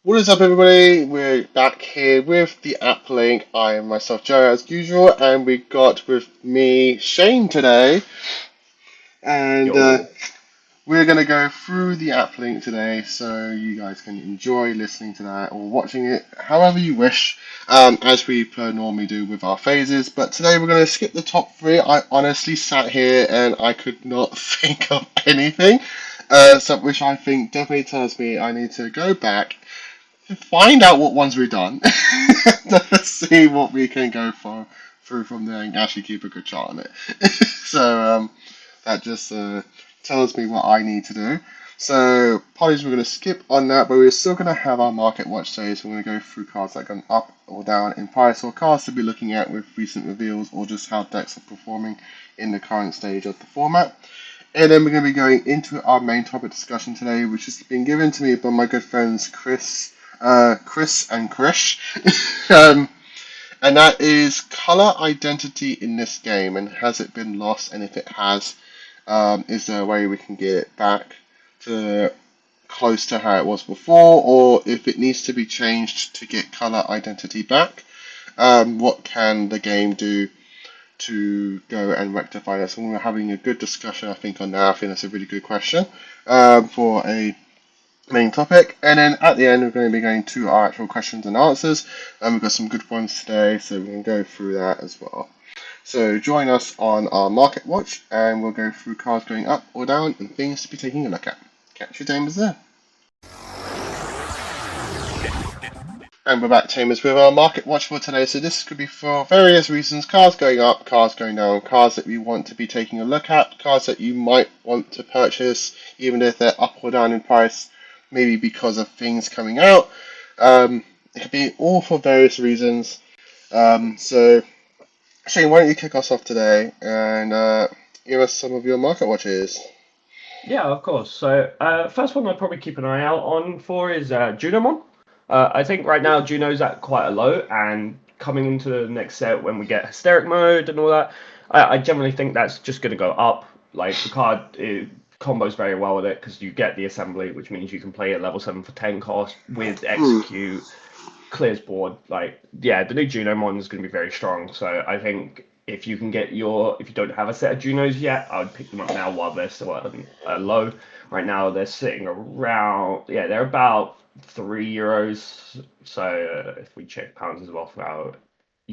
What is up, everybody? We're back here with the Applink. I am myself, Joe, as usual, and we got with me Shane today, and Yo. we're gonna go through the Applink today, so you guys can enjoy listening to that or watching it however you wish, as we normally do with our phases. But today we're gonna skip the top three. I honestly sat here and I could not think of anything, which I think definitely tells me I need to go back, find out what ones we've done, see what we can go through from there and actually keep a good chart on it. So that just tells me what I need to do. So apologies, we're going to skip on that, but we're still going to have our market watch today. So we're going to go through cards that gone up or down in price, or cards to be looking at with recent reveals, or just how decks are performing in the current stage of the format. And then we're going to be going into our main topic discussion today, which has been given to me by my good friends Chris and Krish. And that is color identity in this game, and has it been lost? And if it has, is there a way we can get it back to close to how it was before, or if it needs to be changed to get color identity back? What can the game do to go and rectify this? And we're having a good discussion, I think, on that. I think that's a really good question for a main topic. And then at the end, we're going to be going to our actual questions and answers. And we've got some good ones today, so we can go through that as well. So join us on our market watch, and we'll go through cards going up or down and things to be taking a look at. Catch your tamers there. And we're back, tamers, with our market watch for today. So this could be for various reasons: cards going up, cards going down, cards that we want to be taking a look at, cards that you might want to purchase, even if they're up or down in price, maybe because of things coming out. It could be all for various reasons. So Shane, why don't you kick us off today and give us some of your market watches? Yeah, of course. So, first one I'd probably keep an eye out on for is Junomon. I think right now Juno's at quite a low, and coming into the next set when we get Hysteric Mode and all that, I generally think that's just going to go up. Like, the card combos very well with it because you get the assembly, which means you can play at level 7 for 10 cost with Execute, clears board. Like, yeah, the new Junomon is going to be very strong. So I think if you can get if you don't have a set of Junos yet, I would pick them up now while they're still at low. Right now they're sitting around, yeah, they're about €3. So if we check pounds as well for our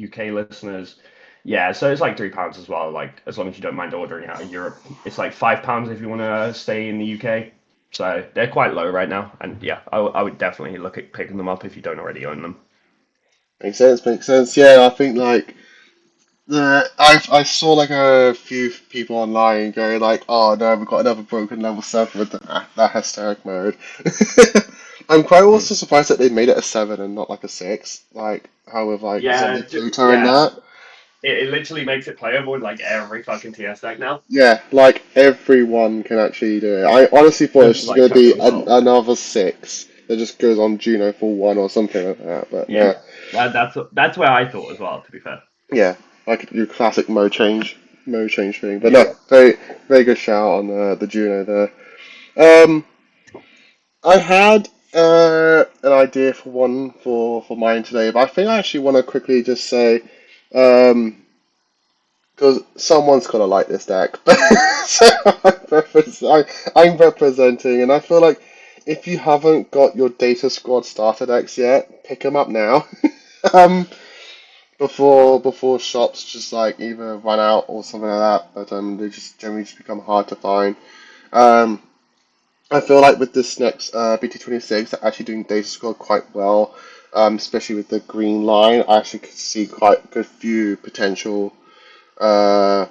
UK listeners, yeah, so it's like £3 as well. Like, as long as you don't mind ordering out of Europe, it's like £5 if you want to stay in the UK. So they're quite low right now, and yeah, I would definitely look at picking them up if you don't already own them. Makes sense, makes sense. Yeah, I think like I saw like a few people online going like, oh no, we've got another broken level 7 with that hysteric mode. I'm quite also surprised that they made it a 7 and not like a 6. Like how with like Yeah, Zenny Pluto and yeah. that. It literally makes it playable in like every fucking TS deck now. Yeah, like everyone can actually do it. I honestly thought it was Just just like going to be total salt. another 6 that just goes on Juno for 1 or something like that. But Yeah, yeah, that's where I thought as well. To be fair. yeah, like your classic mode change thing. But Yeah. no, very good shout on the Juno there. I had an idea for one for mine today, but I think I actually want to quickly just say, um, because someone's got to like this deck. So I'm representing, and I feel like if you haven't got your Data Squad starter decks yet, pick them up now. um, before shops just like either run out or something like that. But they just generally just become hard to find. Um, I feel like with this next BT26, they're actually doing Data Squad quite well, especially with the green line. I actually could see quite a good few potential, uh,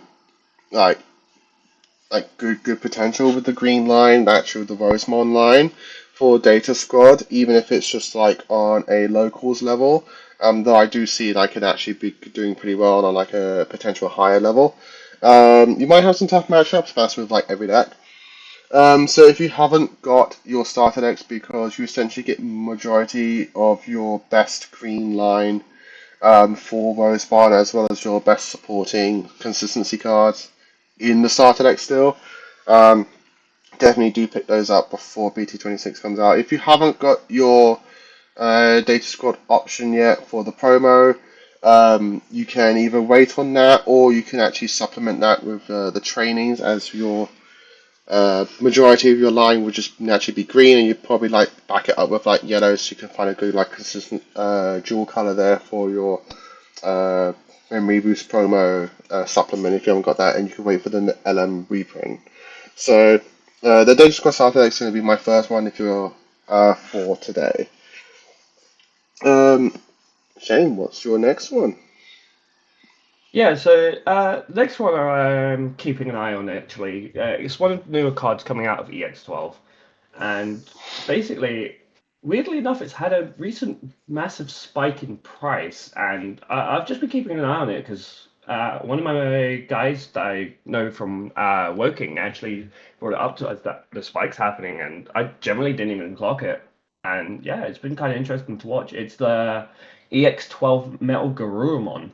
like good potential with the green line, actually with the Rosemon line for Data Squad, even if it's just like on a locals level. Though I do see it, I could actually be doing pretty well on like a potential higher level. You might have some tough matchups, that's with like every deck. So if you haven't got your starter decks, because you essentially get majority of your best green line for Rosemon, as well as your best supporting consistency cards in the starter deck still. Um, Definitely do pick those up before BT26 comes out. If you haven't got your Data Squad option yet for the promo, you can either wait on that or you can actually supplement that with the trainings, as your majority of your line would just naturally be green, and you'd probably like back it up with like yellow, so you can find a good like consistent dual color there for your uh, memory boost promo supplement if you haven't got that, and you can wait for the LM reprint. So the Data Squad Starter Deck is going to be my first one if you're for today. Shane, what's your next one? Yeah, so next one I'm keeping an eye on actually. It's one of the newer cards coming out of EX12, and basically, weirdly enough, it's had a recent massive spike in price, and I've just been keeping an eye on it because one of my guys that I know from working actually brought it up to us that the spike's happening, and I generally didn't even clock it. And yeah, it's been kind of interesting to watch. It's the EX12 Metal Garurumon.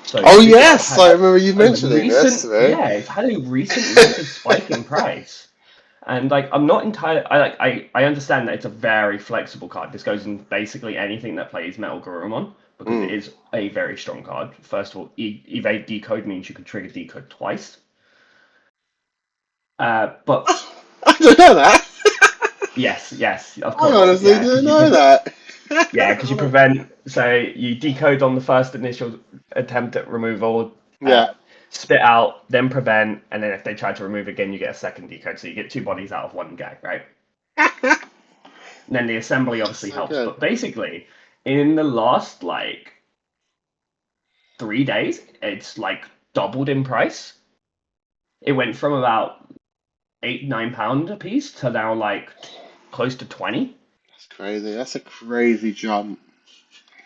So Oh this yes, I had remember you a mentioning this to recent, me. yeah, it's had a recent massive spike in price. And like, I'm not entirely, I understand that it's a very flexible card. This goes in basically anything that plays Metal Garurumon because it Mm. is a very strong card. First of all, evade decode means you can trigger decode twice. But I didn't know that. yes, yes, of I course, honestly yeah, didn't know that. yeah, because you prevent, so you decode on the first initial attempt at removal, Yeah. spit out, then prevent, and then if they try to remove again, you get a second decode. So you get two bodies out of one gag, right? And then the assembly obviously So helps. good. But basically, in the last like 3 days, it's like doubled in price. It went from about £8, £9 a piece to now like close to 20. That's crazy. That's a crazy jump.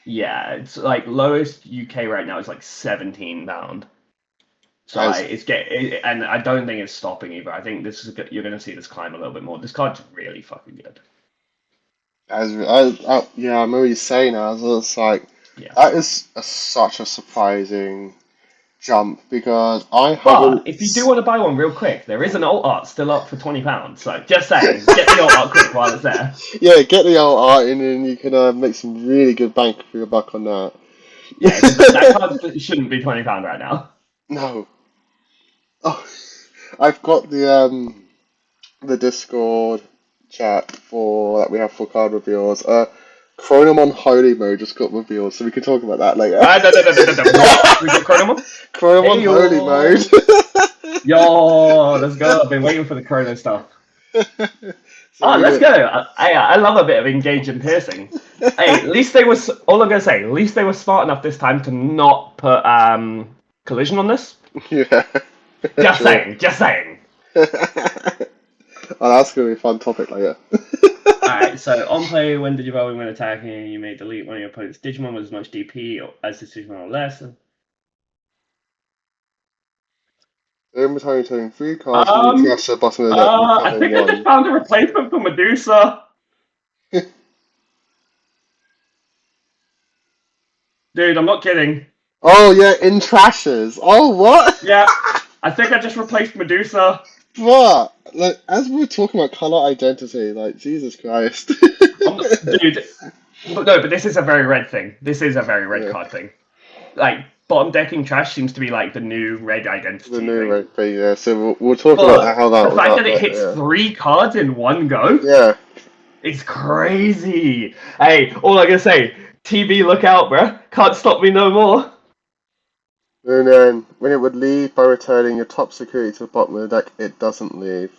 Yeah, it's like lowest UK right now is like £17. So That is, and I don't think it's stopping either. I think you're going to see this climb a little bit more. This card's really fucking good. yeah, I remember you saying that. I was just like, Yeah. that is such a surprising jump because I But haven't. if you do want to buy one real quick, there is an alt art still up for £20. So just saying, get the alt art quick while it's there. Yeah, get the old art in and you can make some really good bank for your buck on that. Yeah, because that card shouldn't be £20 right now. No. Oh, I've got the Discord chat for that we have for card reveals. Chronomon Holy Mode just got revealed, so we can talk about that later. No. What? We got Chronomon? Chronomon Hey Holy yo! Mode. Yo, let's go. I've been waiting for the Chrono stuff. So Oh, we let's get go. I love a bit of engage and piercing. Hey, at least they was all I'm gonna say. At least they were smart enough this time to not put collision on this. yeah, Just true. saying, just saying. Oh, that's gonna be a fun topic later. Alright, so on play, when Digivolving, when attacking, you may delete one of your opponent's Digimon with as much DP as this Digimon or less. Every time you're turning 3 cards, you can trash the bottom of the deck, I recovering think I just one. found a replacement for Medusa. Dude, I'm not kidding. Oh yeah, in trashes. Oh what? Yeah, I think I just replaced Medusa. What? Like as we were talking about color identity, like Jesus Christ. I'm not, dude. But no, but this is a very red thing. This is a very red Yeah, card thing. Like bottom decking trash seems to be like the new red the identity new thing. red thing. Yeah, so we'll talk about But how that the was fact up, that it but hits yeah, 3 cards in one go yeah. is crazy. Hey, all I gotta say, TB, look out, bruh. Can't stop me no more. And then when it would leave by returning your top security to the bottom of the deck, it doesn't leave.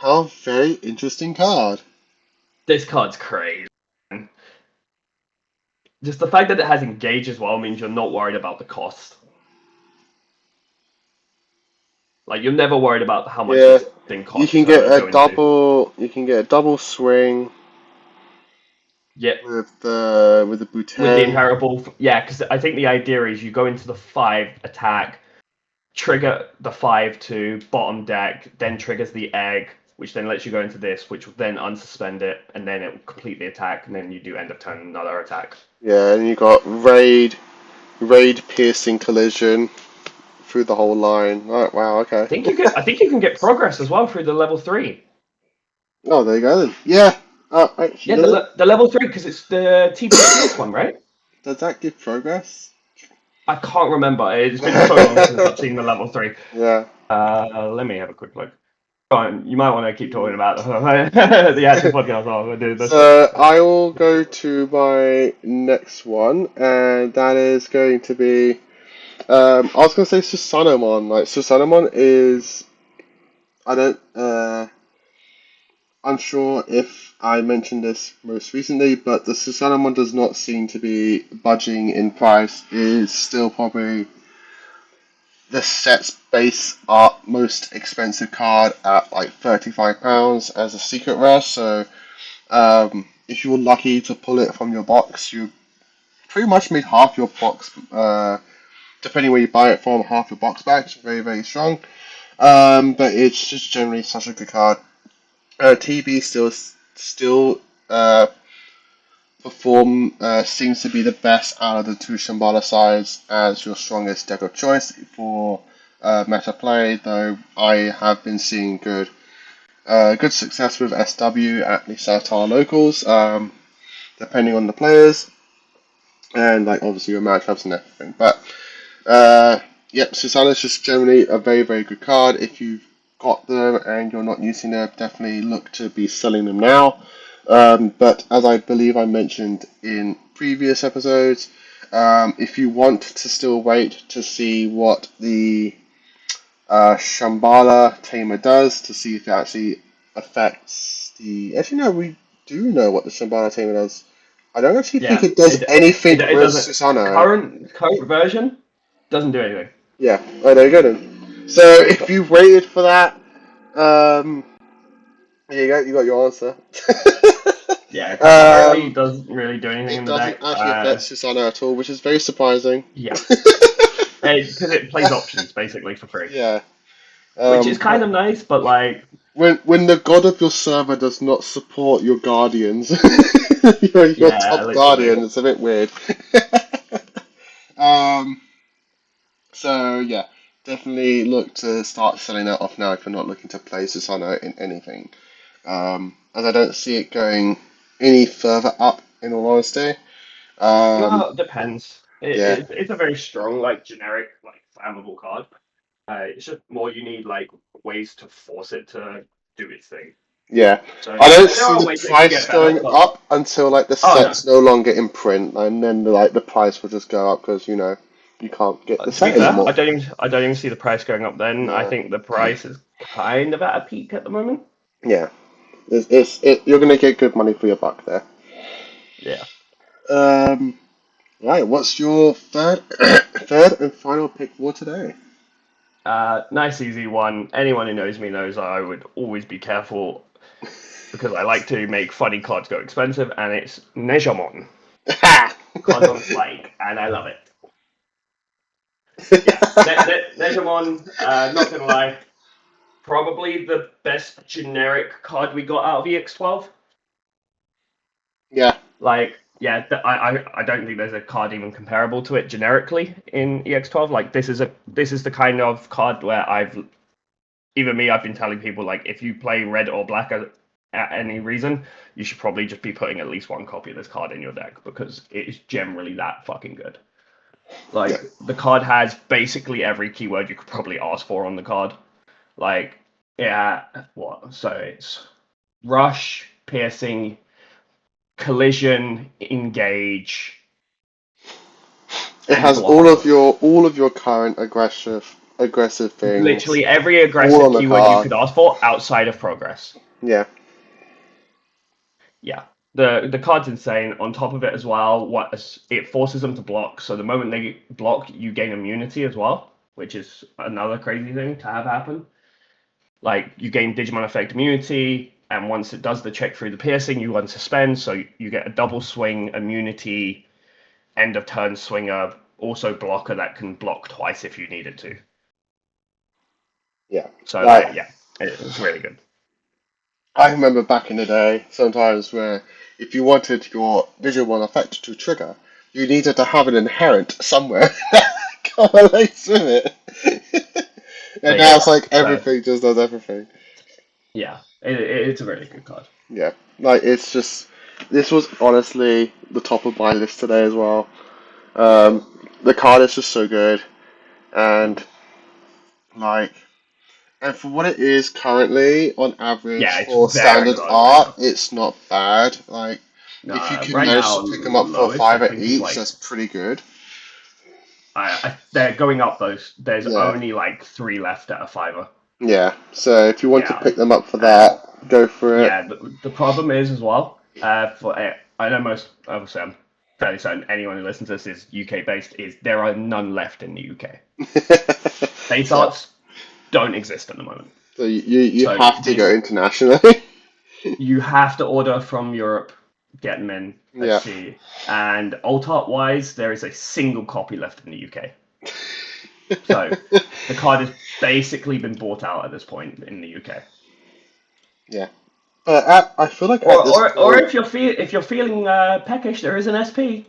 How very interesting card. This card's crazy. Just the fact that it has engage as well means you're not worried about the cost. Like you're never worried about how much Yeah, this thing you costs can get to a go into. double. You can get a double swing Yep. with the With the Boutin. Imperial Ball, yeah, because I think the idea is you go into the 5 attack, trigger the 5/2 bottom deck, then triggers the egg, which then lets you go into this, which will then unsuspend it, and then it will complete the attack, and then you do end of turn another attack. Yeah, and you got raid, piercing collision through the whole line. Oh, wow, okay. I think you can get progress as well through the level 3. Oh, there you go then. Yeah. Yeah, Actually, the level 3 because it's the TBCX one, right? does that give progress? I can't remember. It's been so long since I've seen the level 3. Yeah. Let me have a quick look. Fine, you might want to keep talking about the actual podcast while we do this. So I will go to my next one, and that is going to be. I was gonna say Susanomon. Like Susanomon is. I don't. I'm sure if I mentioned this most recently, but the Susanomon does not seem to be budging in price. Is still probably the set's base art most expensive card at like £35 as a secret rare. So if you were lucky to pull it from your box, you pretty much made half your box. Depending where you buy it from, half your box back. It's very very strong. But it's just generally such a good card. TB still perform seems to be the best out of the two Shambhala sides as your strongest deck of choice for meta play. Though I have been seeing good success with SW at least at our locals, depending on the players and like obviously your matchups and everything. But yep, Susanna's just generally a very very good card. If you've got them and you're not using them, definitely look to be selling them now. But as I believe I mentioned in previous episodes, if you want to still wait to see what the Shambhala Tamer does, to see if it actually affects the. Actually, no, we do know what the Shambhala Tamer does. I don't actually think Yeah, it does anything it with doesn't. Susanoo. Current version doesn't do anything. Yeah, oh, there you go then. So if you've waited for that, there you go, you got your answer. Yeah, currently it um, doesn't really do anything it in the doesn't deck. actually affect Susanoo at all, which is very surprising. Yeah, because it plays options basically for free, Yeah. which is kind But of nice. But like, when the god of your server does not support your guardians, your yeah, top literally. guardian, it's a bit weird. um. So yeah, definitely look to start selling that off now if you're not looking to play Susanoo in anything. As I don't see it going any further up, in all honesty. Um, Well, it depends. yeah, It's a very strong, like generic, like flammable card. It's just more you need like ways to force it to do its thing. yeah. So I don't there see are the ways it can price get better, going but up until like the oh no. set's no longer in print, and then like the price will just go up because you can't get the To be set fair, anymore. I don't even see the price going up. Then I No, think the price is kind of at a peak at the moment. yeah, you're gonna get good money for your buck there. Yeah. Um, right, what's your third and final pick for today? Nice easy one. Anyone who knows me knows I would always be careful because I like to make funny cards go expensive, and it's Nejamon. Cards on Slake, and I love it. Yeah, Nejamon, not gonna lie, probably the best generic card we got out of EX12. Yeah, Like, yeah, I don't think there's a card even comparable to it generically in EX12. Like, this is the kind of card where I've been telling people like if you play red or black at any reason, you should probably just be putting at least one copy of this card in your deck because it is generally that fucking good. yeah. Like the card has basically every keyword you could probably ask for on the card. Like, yeah, what? So it's rush, piercing, collision, engage, It and has block. all of your current aggressive things Literally every all aggressive on the keyword you card. could ask for outside of progress. Yeah, Yeah. The card's insane. On top of it as well, it forces them to block. So the moment they block, you gain immunity as well, which is another crazy thing to have happen. Like you gain Digimon effect immunity, and once it does the check through the piercing, you unsuspend, so you get a double swing immunity, end of turn swinger, also blocker that can block twice if you needed to. yeah. So like Like yeah, it's really good. I remember back in the day, sometimes where if you wanted your Digimon effect to trigger, you needed to have an inherent somewhere that correlates with it. And now yeah. it's like So everything just does everything. yeah, it's a really good card. Yeah, like it's just this was honestly the top of my list today as well. Yeah. The card is just so good, Mm. and like, and for what it is currently on average Yeah, it's for very standard low right art, now. it's not bad. Like, if you can Right manage now, to pick them up for a lowest I fiver think is each, like that's pretty good. they're going up those. There's Yeah, only like three left at a fiver. yeah. So if you want to Yeah, pick them up for and that, go for it. yeah, the problem is as well. I know most obviously I'm fairly certain anyone who listens to this is UK based. Is there are none left in the UK. Base Yeah. arts don't exist at the moment. So you So have to go this internationally. you have to order from Europe, get them in. Let's Yeah. see. And alt art wise, there is a single copy left in the UK. So the card has basically been bought out at this point in the UK. Yeah. But I feel like at this Or point, if you're feeling peckish, there is an SP.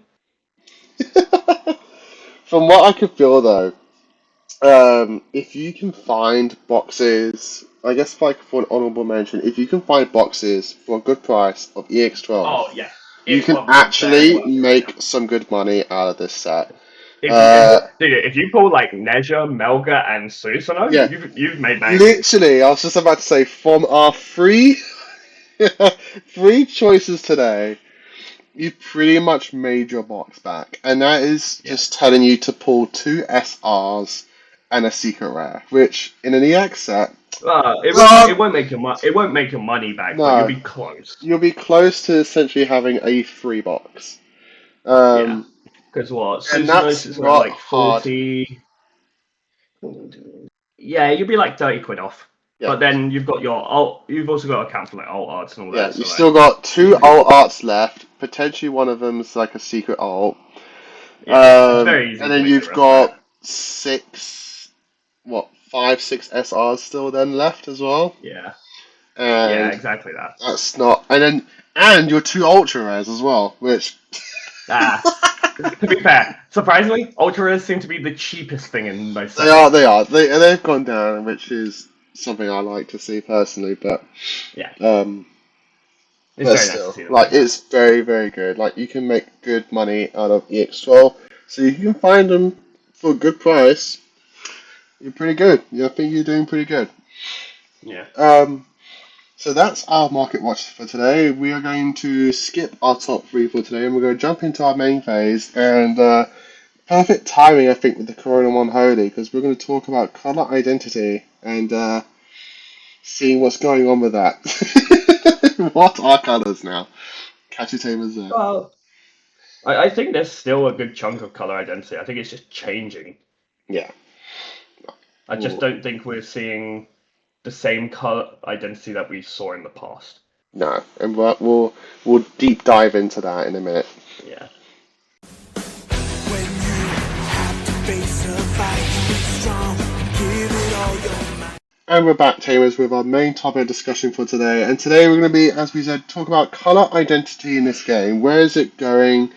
from what I could feel though, if you can find boxes, I guess like for an honorable mention, if you can find boxes for a good price of EX12, Oh yeah, you can EX12 is very actually worth it right now. make some good money out of this set. If Uh, dude, if you pull like Neja, Melga, and Susanoo, yeah, you've made bank. literally, I was just about to say from our three choices today, you pretty much made your box back, and that is Yeah. just telling you to pull two SRs and a secret rare, which in an EX set, It um, won't make it won't make your money back, but you'll no, be close. you'll be close to essentially having a free box. Yeah. Um, Because what and Susanoo that's is around not like hard. 40. Yeah, you'll be like 30 quid off. Yeah, But then you've got your alt. You've also got to account for like alt arts and all yeah. that. You So still like got two you could. alt arts left. Potentially one of them's like a secret alt. Yeah, it's very easy And to then make the you've rest back. got six, what, five, six SRs still then left as well. Yeah. Yeah, And exactly that. that's not, and your two ultra rares as well, which Ah, to be fair, surprisingly, ultra rares seem to be the cheapest thing in most they are, sets. they are, they've gone down, which is something I like to see personally, Yeah, um, it's but very nice to still, see them like go down. it's very, very good. Like you can make good money out of EX12, so if you can find them for a good price, you're pretty good. I think you're doing pretty good. Yeah. Um, So that's our market watch for today. We are going to skip our top three for today and we're going to jump into our main phase. And perfect timing, I think, with the Corona One Holy because we're going to talk about color identity and seeing what's going on with that. What are colors now? Catchy Tamer's there. Well, I think there's still a good chunk of color identity. I think it's just changing. Yeah. I just Well, don't think we're seeing the same color identity that we saw in the past. no, and we'll deep dive into that in a minute. Yeah. When you have to face a fight, be strong, give it all your might. And we're back, Tamers, with our main topic of discussion for today. And today we're going to be, as we said, talk about color identity in this game. Where is it going?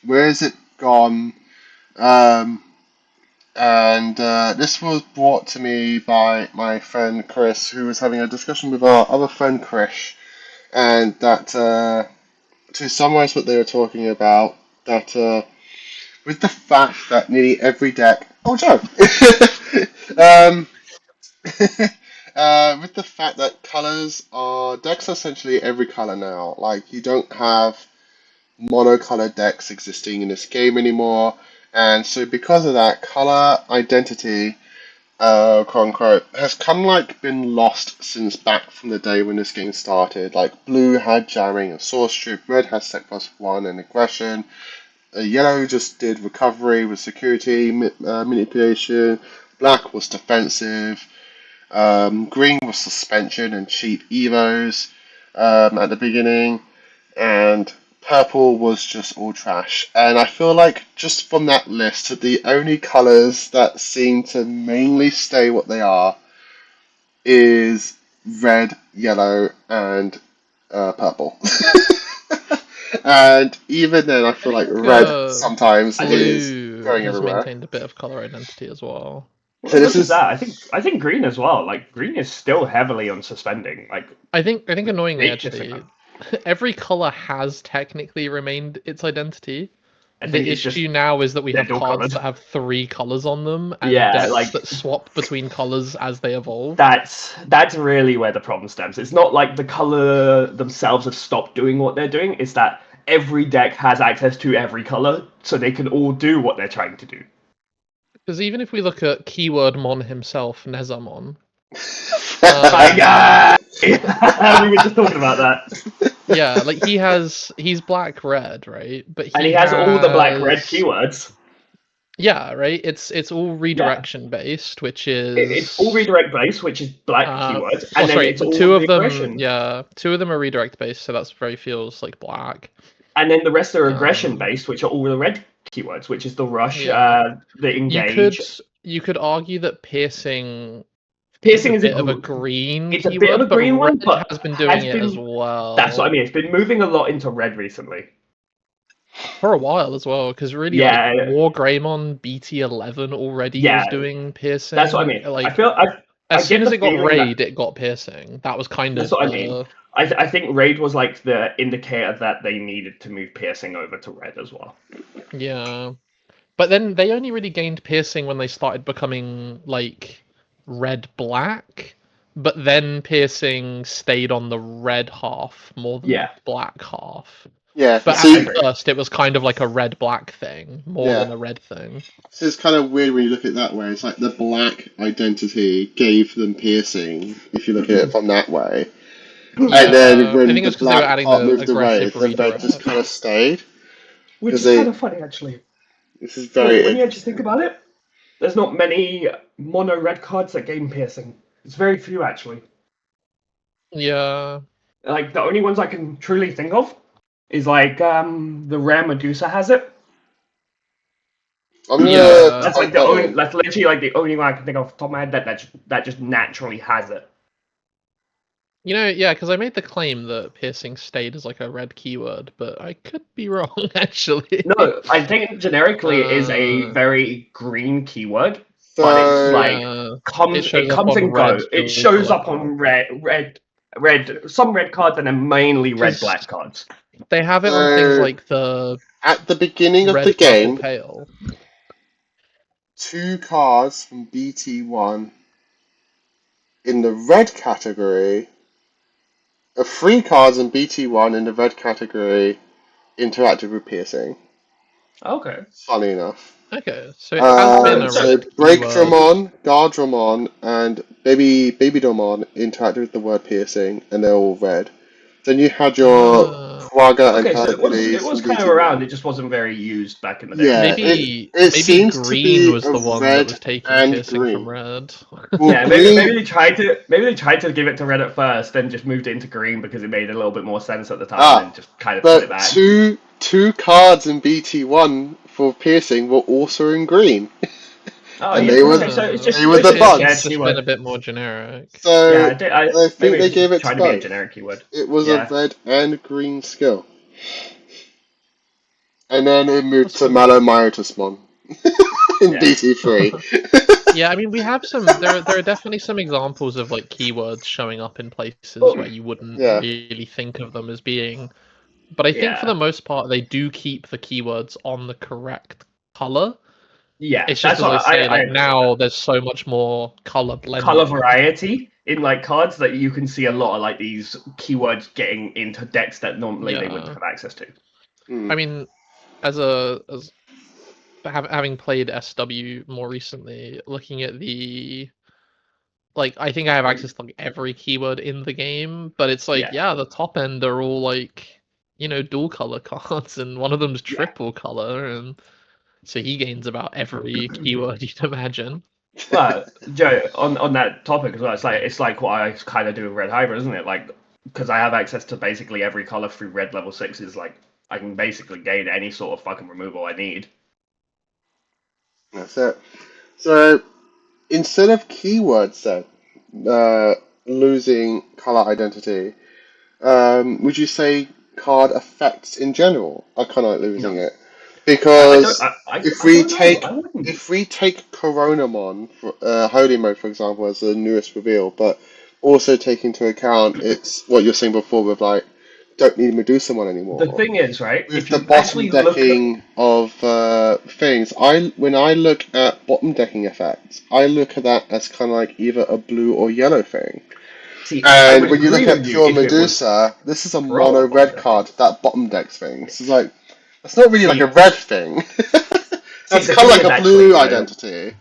Where is it gone? Um, and this was brought to me by my friend Chris, who was having a discussion with our other friend Chris. And that, to summarize what they were talking about, that with the fact that nearly every deck. Oh, Joe! um, with the fact that colors are decks are essentially every color now. Like you don't have monocolored decks existing in this game anymore, and so because of that, color identity, quote unquote, has kind of like been lost since back from the day when this game started. Like blue had jamming and source troop, red had sec +1 and aggression. Yellow just did recovery with security manipulation. Black was defensive. Green was suspension and cheap evos at the beginning, and purple was just all trash. And I feel like just from that list, the only colours that seem to mainly stay what they are is red, yellow, and purple. And even then, I I feel like think red sometimes I think is blue going has everywhere. maintained a bit of color identity as well. So Not this just is that, I think green as well. Like green is still heavily on suspending. Like I think annoyingly hate kissing actually, every color has technically remained its identity. I The think it's just issue now is that we they're have dual cards colored. that have 3 colors on them and Yeah, decks like that swap between colors as they evolve. that's really where the problem stems. It's not like the color themselves have stopped doing what they're doing. It's that every deck has access to every color, so they can all do what they're trying to do. Because even if we look at Keyword Mon himself, Nezamon, My guy, we were just talking about that, yeah, like he's black red, right? But and he he has all the black red has keywords. yeah, right. It's all Yeah, redirection based, which it's all is redirect based, which is black keywords, and then sorry, it's but all two the of them, aggression, yeah, 2 of them are redirect based, so that's very feels like black. and then the rest are aggression Um, based, which are all the red keywords, which is the rush, yeah, the you engage. could you could argue that piercing is a Piercing is bit of a green it's a bit of a keyword, but green one, red but has been doing has it as been. That's what I well mean. It's been moving a lot into red recently. for a while as well. Because really, like Yeah, War Greymon BT11 already was yeah, doing that's what I piercing. mean. Like I as soon get as the it got feeling that raid, it got piercing. That was kind that's of what I mean. the I think raid was like the indicator that they needed to move piercing over to red as well. yeah. But then they only really gained piercing when they started becoming like red black. But then piercing stayed on the red half more than the Yeah, black half. yeah. But I at See, agree. first, it was kind of like a red black thing more yeah. than a red thing. So it's kind of weird when you look at it that way. It's like the black identity gave them piercing, if you look at it from that way. And then Yeah, I when think the it's because they were black adding part the moved away, aggressive the red just kind of redirect. stayed. Which Because is kind they, of funny actually. this is very When you actually think interesting. about it, there's not many mono red cards that gain piercing. It's very few actually. Yeah, Like the only ones I can truly think of is like the rare Medusa has it. I'm gonna yeah. That's like type the that only. in. That's literally like the only one I can think of off the top of my head that just naturally has it. You know, yeah, because I made the claim that piercing stayed as like a red keyword, but I could be wrong actually. No, I think generically it is a Uh, very green keyword, but it's So, like yeah, it it shows up comes on and red go. It dual shows color up cards. on some red cards, and then mainly red Because black cards. they have it on things so like the at the beginning of the red purple game, pale. 2 cards from BT1 in the red category, 3 cards in BT1 in the red category interacted with piercing. Okay. Funny enough. Okay, so it has been a So red keyword. Breakdramon, Guardramon, and Babydramon interacted with the word piercing, and they're all red. Then you had your Uh, Quagga and Okay, so it Hercules was from kind of around. BT1. It just wasn't very used back in the day, I Yeah, guess. it maybe seems to green be was a the one that red was taking and piercing from green. red. Well, Yeah, maybe green. they tried to give it to red at first, then just moved it into green because it made a little bit more sense at the time, and Ah, then just kind of put it but back. two cards in BT1 for piercing were also in green, Oh and yeah, okay. So they were it's the just a Piercing's shared bugs. just been a keyword. bit more generic. So Yeah, I think maybe they it's gave just it to trying to be a both. generic keyword. It was a Yeah. red and green skill. And then it moved That's to funny. Malomyotismon in Yeah. BT3. Yeah, I mean, we have some. There are definitely some examples of like keywords showing up in places Oh, where you wouldn't Yeah. really think of them as being. But I think for yeah. the most part, they do keep the keywords on the correct color. Yeah. It's just That's as I what say, I like agree with that. now there's so much more color Color blending. variety in like cards that you can see a lot of like these keywords getting into decks that normally they wouldn't Yeah, have access to. Hmm. I mean, as having played SW more recently, looking at the like, I think I have access to like every keyword in the game, but it's like, Yeah. yeah, the top end are all like, dual color cards, and one of them's Yeah. triple color, and so he gains about every keyword you'd imagine. Well, Joe, on that topic as well, it's like what I kind of do with Red Hybrid, isn't it? Like, because I have access to basically every color through Red level 6s, like I can basically gain any sort of fucking removal I need. That's it. So instead of keywords, then losing color identity, would you say card effects in general are kind of like losing No, it? Because I if don't we know. take I wouldn't. if we take Coronamon, Holy Mode, for example, as the newest reveal, but also take into account it's what you're saying before with like don't need Medusamon The anymore. thing is, right? With If the you bottom actually look at decking of things, when I look at bottom decking effects, I look at that as kind of like either a blue or yellow thing. see, I And would when you look agree at with you pure if it was Medusa, this is a pro mono at bottom red decking. card that bottom decks things. It's like that's not really like a See, red thing. see, That's the kind of thing like is a actually, blue you know, identity,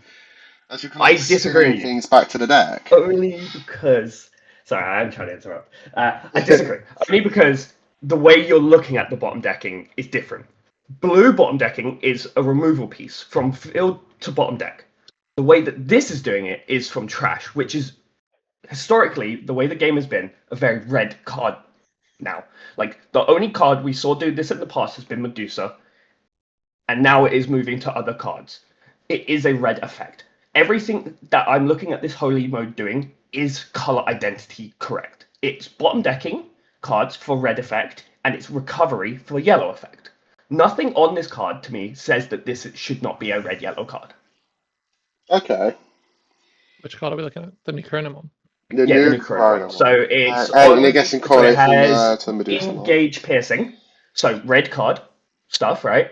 as you're kind of I like disagree spinning with you. things back to the deck. Only because, sorry, I'm trying to interrupt. I disagree. Only because the way you're looking at the bottom decking is different. Blue bottom decking is a removal piece from field to bottom deck. The way that this is doing it is from trash, which is historically the way the game has been a very red card now. Like the only card we saw do this in the past has been Medusa, and now it is moving to other cards. It is a red effect. Everything that I'm looking at this holy mode doing is color identity correct. It's bottom decking cards for red effect, and it's recovery for yellow effect. Nothing on this card to me says that this should not be a red yellow card. Okay, Which card are we looking at? The Necronomon. the Yeah, the new new Corona one. Corona So one, it's and I on. guess in So it correlation has to Medusa one. engage piercing. So red card stuff, right?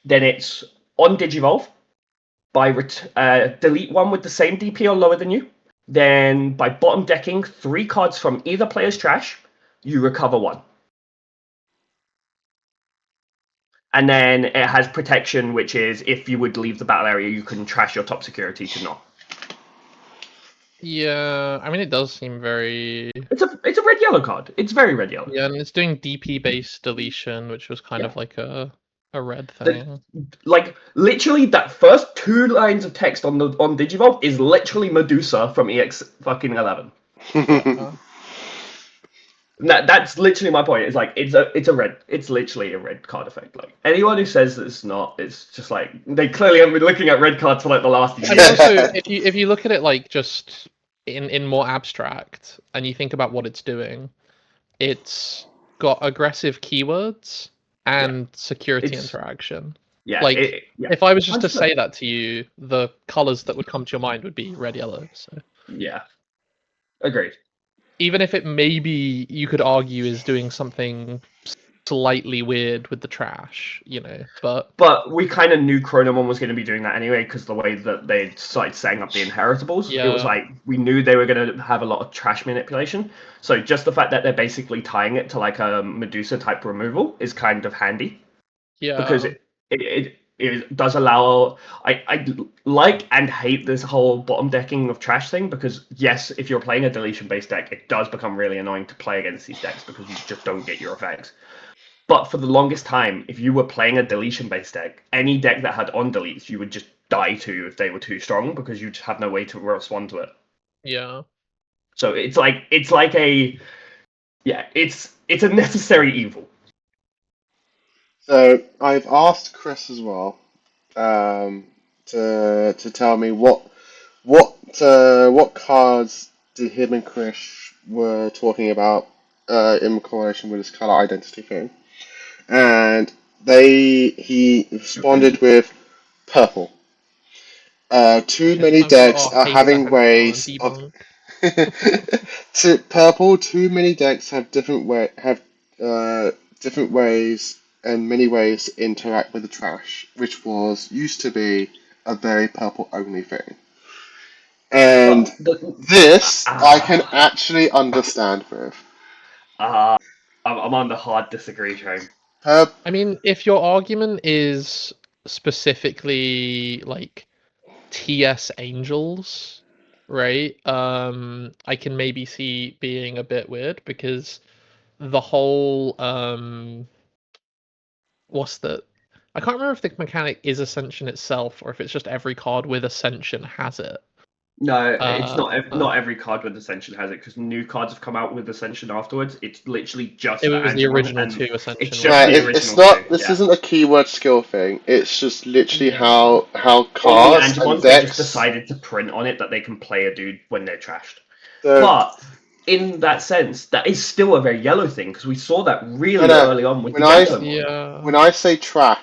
Then it's on Digivolve by delete one with the same DP or lower than you. Then by bottom decking 3 cards from either player's trash, you recover 1. And then it has protection, which is if you would leave the battle area, you can trash your top security to not. Yeah, I mean it does seem very. It's a red yellow card. It's very red yellow. Yeah, and it's doing DP based deletion, which was kind Yeah. of like a red The- thing. Like literally that first 2 lines of text on Digivolve is literally Medusa from EX fucking 11. Yeah. That's literally my point. It's like it's a red. It's literally a red card effect. Like anyone who says that it's not, it's just like they clearly haven't been looking at red cards for like the last year. I mean, also, if you look at it like just in more abstract, and you think about what it's doing, it's got aggressive keywords and security It's- interaction. Yeah, Like, yeah. if I was just to 100%. say that to you, the colors that would come to your mind would be red, yellow. So Yeah, agreed. even if it maybe you could argue is doing something slightly weird with the trash, you know, but we kind of knew Chronomon was going to be doing that anyway because the way that they started setting up the inheritables, it was Yeah. like we knew they were going to have a lot of trash manipulation. So just the fact that they're basically tying it to like a Medusa type removal is kind of handy. yeah, Because it does allow. I like and hate this whole bottom decking of trash thing because yes, if you're playing a deletion based deck, it does become really annoying to play against these decks because you just don't get your effects. But for the longest time, if you were playing a deletion based deck, any deck that had on deletes, you would just die to if they were too strong because you just have no way to respond to it. yeah. So it's like a it's a necessary evil. So I've asked Chris as well to tell me what cards did him and Chris were talking about in correlation with his color identity thing, and he responded with purple. Too many decks are having ways of too many decks have different ways and many ways to interact with the trash, which used to be a very purple only thing. And this I can actually understand with. I'm on the hard disagree train. I mean, if your argument is specifically like TS Angels, right? I can maybe see being a bit weird because the whole what's the I can't remember if the mechanic is Ascension itself or if it's just every card with Ascension has it. No, it's not every card with Ascension has it because new cards have come out with Ascension afterwards. It's literally just It was the Angemon original and 2 Ascension. it's wasn't just it? the It's original not. two, This yeah. isn't a keyword skill thing. It's just literally Yeah. how On the cards and Angemons, they just decks. decided to print on it that they can play a dude when they're trashed. So But in that sense, that is still a very yellow thing because we saw that really No, early on with when the I Gatomon. Yeah. when I say trash,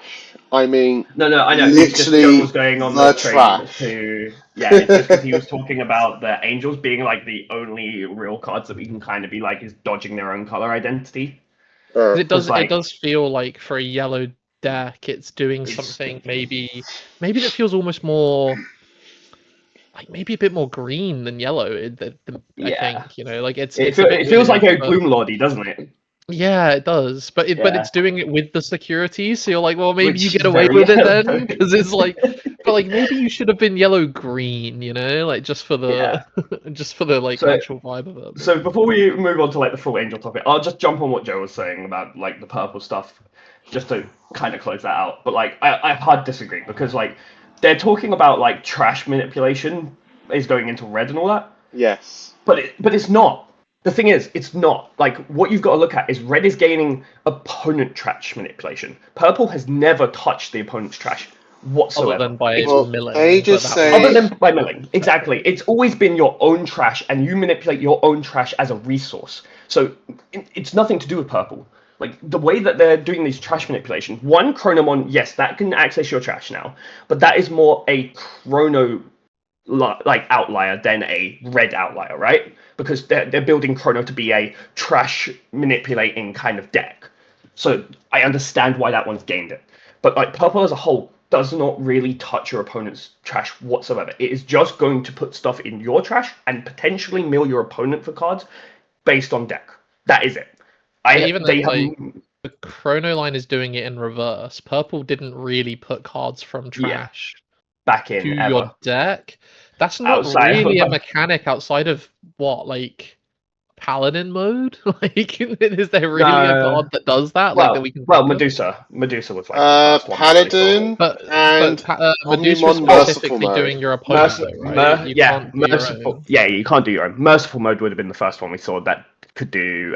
I mean No, I know. It's just Joe literally was going on the the train trash. to. Yeah, it's just because he was talking about the Angels being like the only real cards that we can kind of be like is dodging their own color identity. 'Cause Because it like, does feel like for a yellow deck, it's doing it's something maybe that feels almost more like maybe a bit more green than yellow. I yeah, think, you know, like it's a bit it feels like weird, a but Gloom Lordy, doesn't it? yeah, it does. But Yeah, it's doing it with the security, so you're like, well, maybe you which get is away very with it then, yellow. because it's like, but like maybe you should have been yellow green, you know, like just for Yeah. the just for the like So actual vibe of it. So before we move on to like the full Angel topic, I'll just jump on what Joe was saying about like the purple stuff, just to kind of close that out. But like I hard disagree because like they're talking about like trash manipulation is going into red and all that, Yes. but it's not. The thing is, it's not. Like what you've got to look at is red is gaining opponent trash manipulation. Purple has never touched the opponent's trash Other whatsoever. than by It's Well, they milling, but just that say other was than by milling, exactly. It's always been your own trash, and you manipulate your own trash as a resource. So it's nothing to do with purple. Like the way that they're doing these trash manipulations. One Chronomon, yes, that can access your trash now, but that is more a Chrono like outlier than a red outlier, right? Because they're building Chrono to be a trash manipulating kind of deck. So I understand why that one's gained it. But like purple as a whole does not really touch your opponent's trash whatsoever. It is just going to put stuff in your trash and potentially mill your opponent for cards based on deck. That is it. but even They then, have like the Chrono line is doing it in reverse. Purple didn't really put cards from yeah trash back to in your ever deck. That's not outside really a of mechanic outside of what, like Paladin mode? Like, is there really a no. card that does that? Like that we can think of? Medusa was like the first one I really saw. Paladin But and Medusa is Omnimon Merciful specifically Mode. doing your opponent though, right? You can't do your Merciful. own. Yeah, you can't do your own. Merciful mode would have been the first one we saw that could do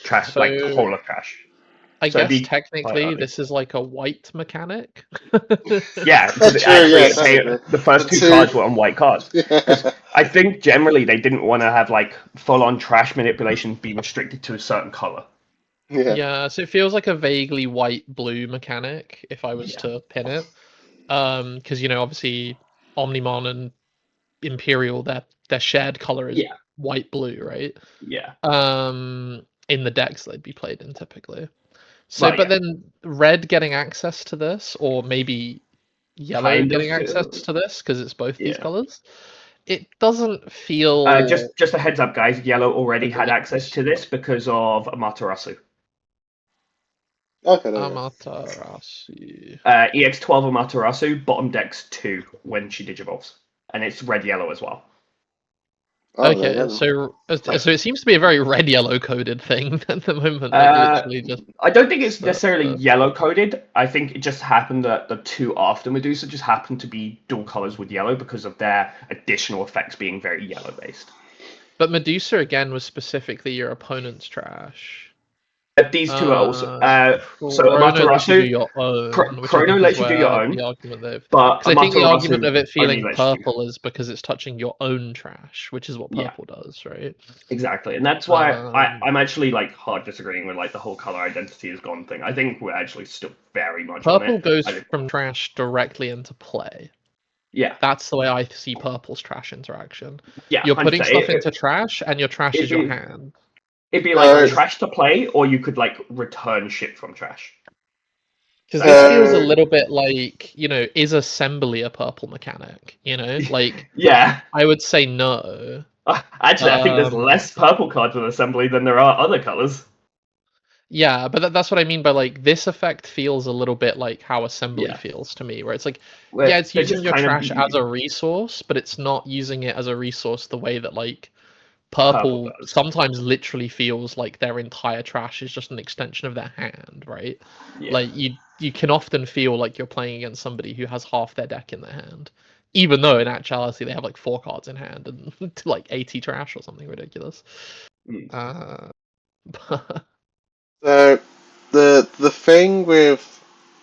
trash, like So whole of trash. I So it'd guess be quite technically early. this is like a white mechanic. Yeah, because True, actually, yeah, technically. the first The two two. cards were on white cards. Because I think generally they didn't want to have like full-on trash manipulation be restricted to a certain color. Yeah. Yeah, so it feels like a vaguely white-blue mechanic if I was Yeah. to pin it. Because you know, obviously Omnimon and Imperial, their shared color is Yeah. white-blue, right? Yeah. In the decks they'd be played in typically. So, Well, but yeah. then red getting access to this, or maybe yellow Kind getting of. access to this because it's both these Yeah. colors, it doesn't feel Just a heads up, guys. Yellow already had great. access to this because of Amaterasu. Okay, there you go. Amaterasu. EX12 Amaterasu bottom decks 2 when she digivolves, and it's red yellow as well. Oh, there you Okay, go. so it seems to be a very red yellow coded thing at the moment. Like literally just. I don't think it's But, necessarily yellow coded. I think it just happened that the two after Medusa just happened to be dual colors with yellow because of their additional effects being very yellow based. but Medusa again was specifically your opponent's trash. These two are also so Chrono lets you do Amaterasu. your own, which I Chrono think is lets you do your where the own, argument they've. but Because I think the argument Amaterasu of it only feeling lets you. purple is because it's touching your own trash, which is what Yeah. purple does, right? Exactly, and that's why Um, I'm actually like hard disagreeing with like the whole color identity is gone thing. I think we're actually still very much on Purple it. goes from trash directly into play. Yeah, That's the way I see purple's trash interaction. yeah, You're putting 100%. stuff into trash, and your trash is It'd your be hand. it'd be like trash to play, or you could like return shit from trash. Because this feels a little bit like, you know, is assembly a purple mechanic? You know, like Yeah, I would say no. actually, I think there's less purple cards with assembly than there are other colors. Yeah, but that's what I mean by like this effect feels a little bit like how assembly Yeah. feels to me, where it's like, Where yeah, it's they're using just your kind of trash as a resource, but it's not using it as a resource the way that like purple purple does. sometimes literally feels like their entire trash is just an extension of their hand, right? Yeah. Like you can often feel like you're playing against somebody who has half their deck in their hand, even though in actuality they have like 4 cards in hand and like 80 trash or something ridiculous. Mm. So the thing with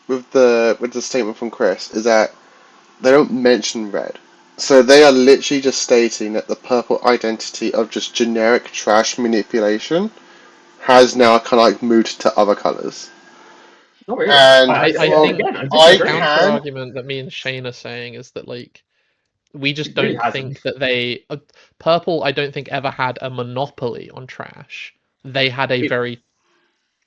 the statement from Chris is that they don't mention red. So they are literally just stating that the purple identity of just generic trash manipulation has now kind of like moved to other colors. Not really. And I think again, I I disagree. the counter can, argument that me and Shane are saying is that like we just It really don't hasn't. think that they Purple I don't think ever had a monopoly on trash. They had a It- very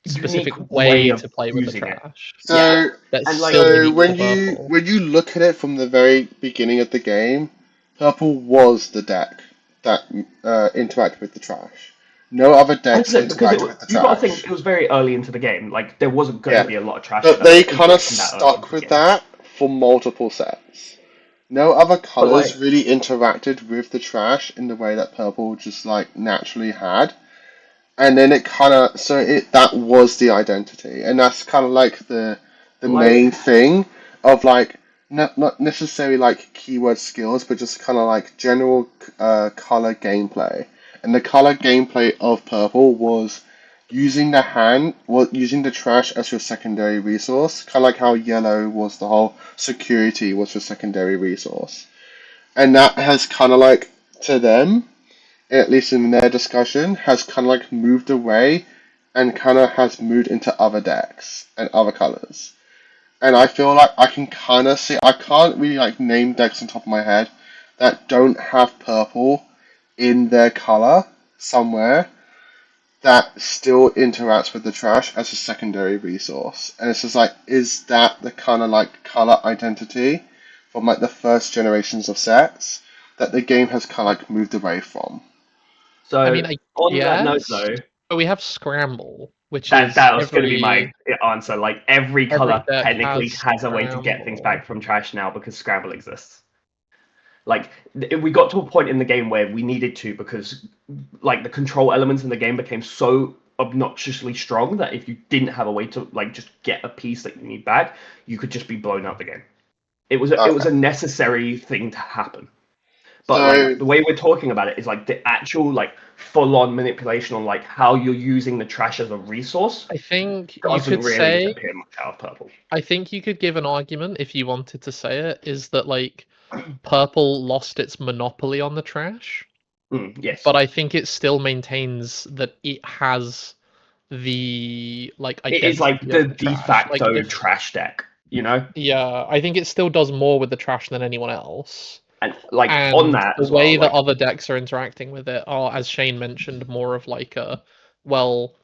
Unique specific way way of to play with the using it. trash. so That's And, like- still so unique to Purple. when you look at it from the very beginning of the game, purple was the deck that interacted with the trash. No other decks Because interacted with the you got to think trash. it was very early into the game. Like there wasn't going to Yeah, be a lot of trash but they development kind of interaction that early stuck into the with game. that for multiple sets. No other But like, colors really interacted with the trash in the way that purple just like naturally had. And then it kind of that was the identity, and that's kind of like the main like thing of like not necessarily like keyword skills, but just kind of like general color gameplay. And the color gameplay of purple was using the trash as your secondary resource, kind of like how yellow was the whole security was your secondary resource, and that has kind of like to them, at least in their discussion, has kind of like moved away and kind of has moved into other decks and other colors. And I feel like I can kind of see, I can't really like name decks on top of my head that don't have purple in their color somewhere that still interacts with the trash as a secondary resource. And it's just like, is that the kind of like color identity from like the first generations of sets that the game has kind of like moved away from? so. I mean, I On that note, guess, though, but we have Scramble, which is that was going to be every my answer. Like every every color deck technically has has a way to get things Scramble. back from trash now because Scramble exists. Like we got to a point in the game where we needed to because like the control elements in the game became so obnoxiously strong that if you didn't have a way to like just get a piece that you need back, you could just be blown out the game. It was Okay. a necessary thing to happen. But So, like the way we're talking about it is like the actual like full on manipulation on like how you're using the trash as a resource I think you doesn't could really say, appear much out of purple. I think you could give an argument if you wanted to say it, is that like Purple lost its monopoly on the trash, Yes. but I think it still maintains that it has the like It is like identity of the the trash. Like facto if trash deck, you know? yeah, I think it still does more with the trash than anyone else. And like And on that the as well, way that like other decks are interacting with it are, as Shane mentioned, more of like a, well,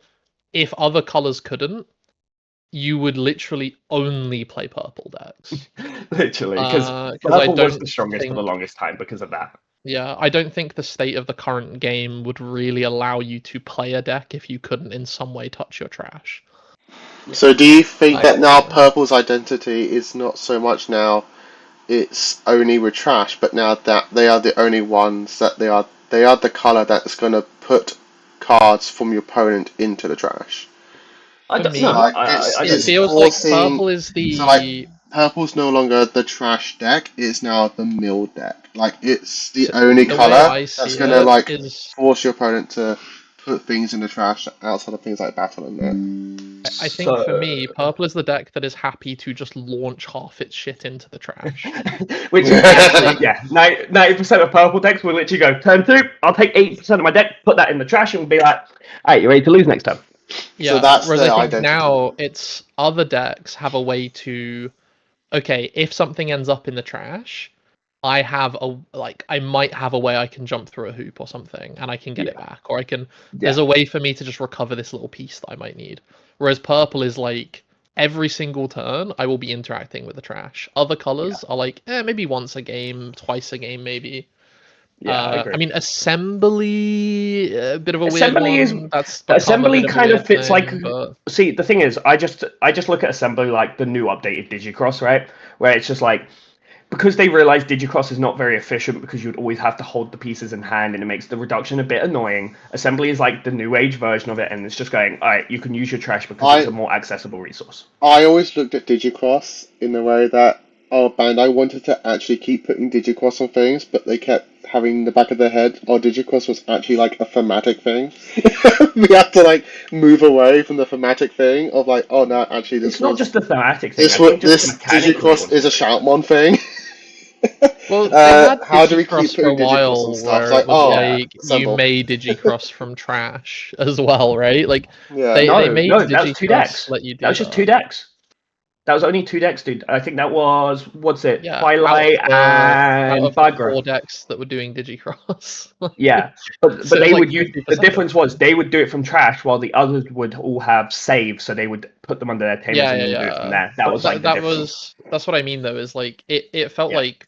if other colors couldn't, you would literally only play purple decks. literally, because I purple was don't the strongest for the think, longest time because of that. yeah, I don't think the state of the current game would really allow you to play a deck if you couldn't in some way touch your trash. so do you think I that now personally. purple's identity is not so much now it's only with trash, but now that they are the only ones that they are the color that's going to put cards from your opponent into the trash? I For don't me, So know. like I it don't it's think feels so. like forcing. purple is So like the. purple's no longer the trash deck; it's now the mill deck. Like it's the So only the way color I that's see gonna it like is, force your opponent to put things in the trash outside of things like battle and net. I think for So, me, purple is the deck that is happy to just launch half its shit into the trash. which actually, yeah, 90% of purple decks will literally go turn 2. I'll take 80% of my deck, put that in the trash, and be like, "All right, you ready to lose next turn?" So Yeah, that's whereas I their think identity. now it's other decks have a way to, okay, if something ends up in the trash, I have a, like, I might have a way I can jump through a hoop or something and I can get it Yeah. back, or I can, Yeah. there's a way for me to just recover this little piece that I might need. Whereas purple is like, every single turn I will be interacting with the trash. Other colors are like, maybe once a game, twice a game, maybe. Yeah, I agree. I mean, assembly, a bit of a weird Assembly is one. That's become a assembly bit of a kind of weird fits thing, like. but See, the thing is, I just look at assembly like the new updated Digicross, right? Where it's just like because they realized Digicross is not very efficient because you'd always have to hold the pieces in hand and it makes the reduction a bit annoying. Assembly is like the new age version of it, and it's just going, all right, you can use your trash because it's a more accessible resource. I always looked at Digicross in the way that Bandai wanted to actually keep putting Digicross on things, but they kept having in the back of their head, Digicross was actually like a thematic thing. We had to like move away from the thematic thing of like, oh no, actually It's not just the thematic thing. this I think just this mechanically. Digicross is a Shoutmon thing. Well, they had How do we keep Digicross for a putting digicross on while stuff? It's where it like, was oh, like you assemble. made Digicross from trash as well, right? Like Yeah. they No, made no, that was two Digicross decks. let you That do was just two that. decks. That was only 2 decks, dude. I think that was what's it? Yeah, Twilight out and of the Bagra. 4 decks that were doing Digicross. Like, Yeah, but so it was they like would use the 50% of difference was they would do it from trash while the others would all have saves, so they would put them under their tamers Yeah, and yeah, then do it from yeah. there. That But was like the difference. that's what I mean though, is like it felt Yeah. like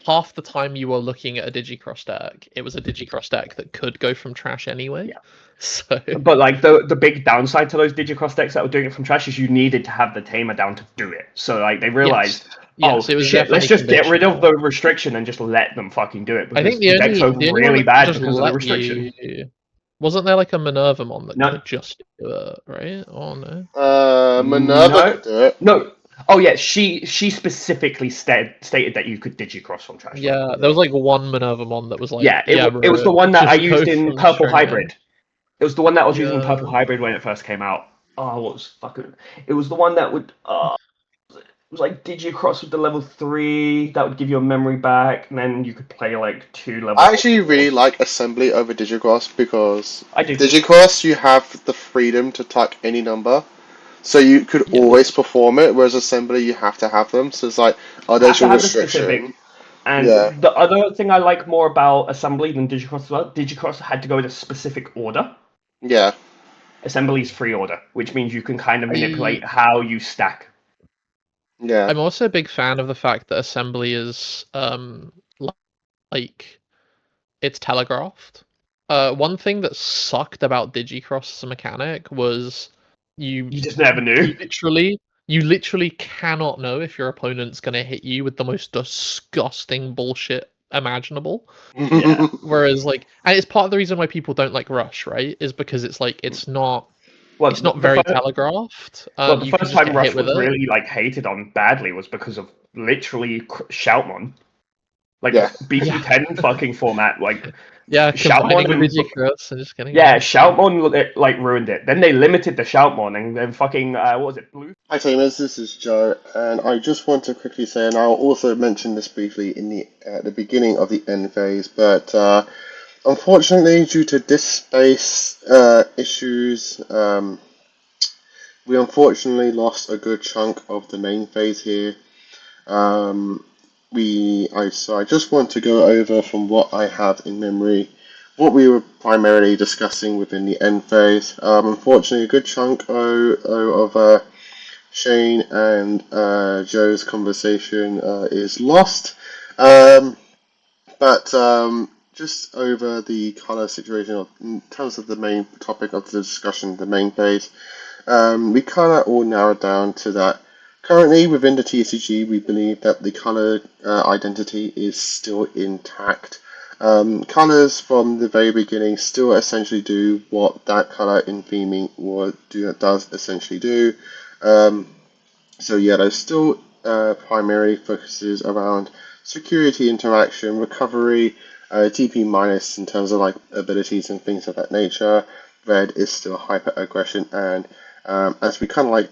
half the time you were looking at a Digicross deck, it was a Digicross deck that could go from trash anyway. Yeah. So But like the big downside to those Digicross decks that were doing it from trash is you needed to have the tamer down to do it. So like they realized, yes, oh it was shit, let's definitely just get rid of conditional. the restriction and just let them fucking do it I think because the decks are the only one really that could bad just because of the let restriction. you wasn't there like a Minervamon that No, could just do it, right? Oh no. Minerva no, could do it. no. Oh yeah, she specifically stated that you could digicross from trash. Like, Yeah, there was like one Minervamon that was like, yeah, yeah, it was the bro, one that I just go used in from Purple string in. Hybrid. It was the one that I was using in Yeah. Purple Hybrid when it first came out. Oh, what was fucking? It was the one that would. It was like Digicross with the level 3 that would give you a memory back, and then you could play like 2 level I actually really 4s. like assembly over digicross because I do. digicross you have the freedom to tuck any number, so you could always Yes. perform it. Whereas assembly you have to have them. So it's like, oh, Have there's to your have the specific. restriction. Yeah, And the other thing I like more about Assembly than Digicross as well, Digicross had to go in a specific order. yeah, Assembly's free order, which means you can kind of I manipulate how you stack. yeah. I'm also a big fan of the fact that assembly is like it's telegraphed. One thing that sucked about Digicross as a mechanic was you You just never knew. you literally cannot know if your opponent's gonna hit you with the most disgusting bullshit imaginable. Yeah. Whereas like, and it's part of the reason why people don't like Rush, right? Is because it's like it's not Well, very telegraphed. well, the You can first just time get hit Rush with was it. really like hated on badly was because of literally Shoutmon. Like Yeah. Yeah, BT10 fucking format, like yeah, combining Shoutmon with and Digicross and just getting yeah, wrecked. Shoutmon like ruined it. Then they limited the Shoutmon and then fucking what was it, Blue? Hi Tamers, this is Joe, and I just want to quickly say, and I'll also mention this briefly in the at the beginning of the end phase, but unfortunately, due to disk space issues, we unfortunately lost a good chunk of the main phase here. So I just want to go over from what I have in memory, what we were primarily discussing within the end phase. Unfortunately, a good chunk of Shane and Joe's conversation is lost. But just over the color situation, in terms of the main topic of the discussion, the main phase, we kind of all narrowed down to that. Currently, within the TCG, we believe that the color identity is still intact. Colors from the very beginning still essentially do what that color in theming does essentially do. So yeah, there's still primarily focuses around security, interaction, recovery, DP minus in terms of like abilities and things of that nature. Red is still hyper aggression, and as we kind of like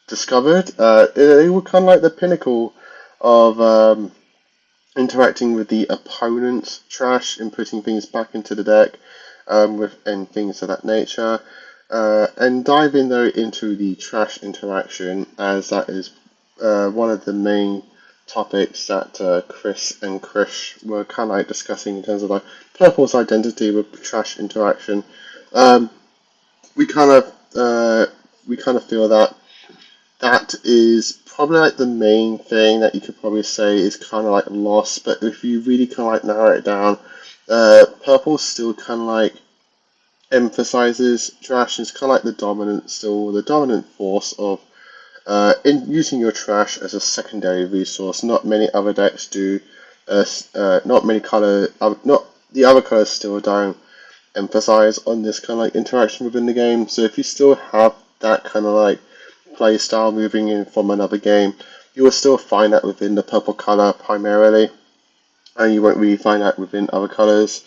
discovered, they were kind of like the pinnacle of interacting with the opponent's trash and putting things back into the deck and things of that nature. And diving though into the trash interaction, as that is one of the main topics that Chris and Krish were kind of like discussing in terms of like Purple's identity with trash interaction. Um, we kind of feel that that is probably like the main thing that you could probably say is kind of like lost. But if you really kind of like narrow it down, Purple still kind of like emphasizes trash. It's kind of like the dominant force of in using your trash as a secondary resource. Not many other decks do. Not many not the other colors still don't emphasize on this kind of like interaction within the game. So if you still have that kind of like play style moving in from another game, you will still find that within the purple color primarily, and you won't really find that within other colors.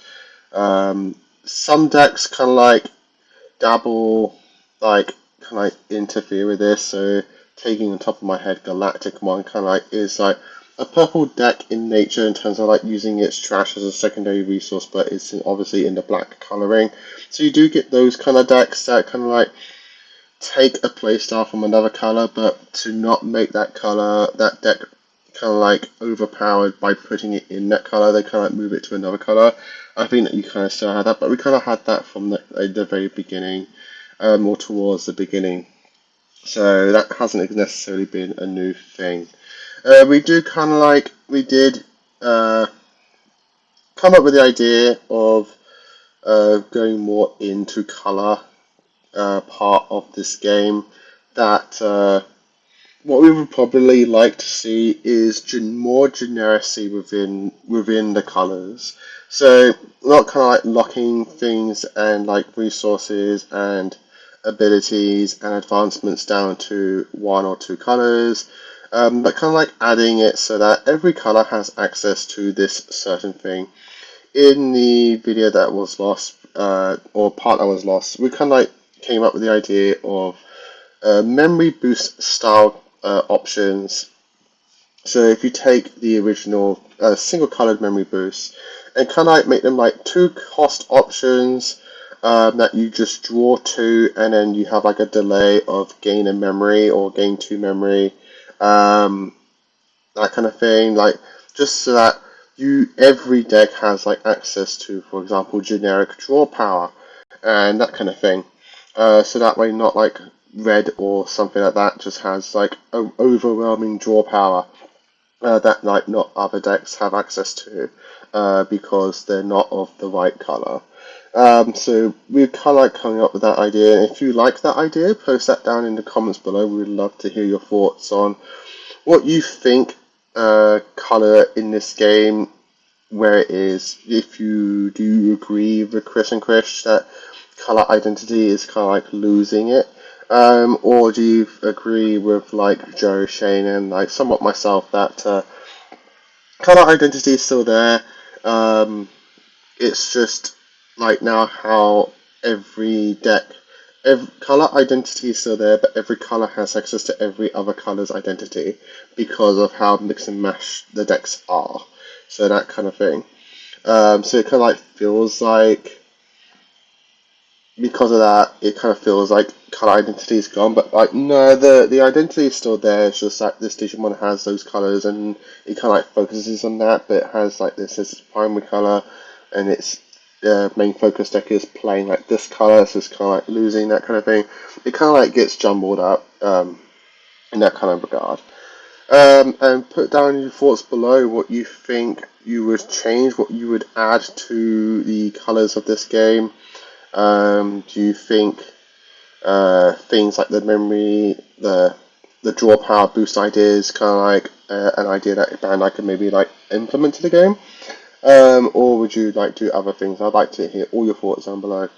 Some decks kind of like dabble, like kind of like interfere with this. So taking on top of my head, Galactic one kind of like is like a purple deck in nature in terms of like using its trash as a secondary resource, but it's obviously in the black coloring. So you do get those kind of decks that kind of like take a playstyle from another color, but to not make that deck kind of like overpowered by putting it in that color, they kind of like move it to another color. I think that you kind of still had that, but we kind of had that from the very beginning, or towards the beginning. So that hasn't necessarily been a new thing. We did come up with the idea of going more into color part of this game. That what we would probably like to see is more generacy within the colors. So not kind of like locking things and like resources and abilities and advancements down to one or two colors, but kind of like adding it so that every color has access to this certain thing. In the video that was lost, or part that was lost, we kind of like came up with the idea of memory boost style options. So if you take the original single colored memory boost and kind of like make them like 2 cost options that you just draw to, and then you have like a delay of gain a memory or gain 2 memory, that kind of thing, like just so that every deck has like access to, for example, generic draw power and that kind of thing. So that way, not like red or something like that just has like overwhelming draw power that like not other decks have access to because they're not of the right color. So we're kind of like coming up with that idea. If you like that idea, post that down in the comments below. We'd love to hear your thoughts on what you think color in this game, where it is. If you do agree with Chris and Chris that color identity is kind of like losing it, or do you agree with like Joe, Shane, and like somewhat myself that color identity is still there? It's just like now how every color identity is still there, but every color has access to every other color's identity because of how mix and mash the decks are. So that kind of thing. So it kind of like feels like, because of that, it kind of feels like color identity is gone, but like no, the identity is still there. It's just that this Digimon has those colors, and it kind of like focuses on that, but it has like this as its primary color, and its main focus deck is playing like this color, so it's kind of like losing that kind of thing. It kind of like gets jumbled up in that kind of regard. And put down your thoughts below what you think you would change, what you would add to the colors of this game. Do you think things like the memory, the draw power boost idea is kind of like an idea that Bandai could maybe like implement to the game? Or would you like to do other things? I'd like to hear all your thoughts down below.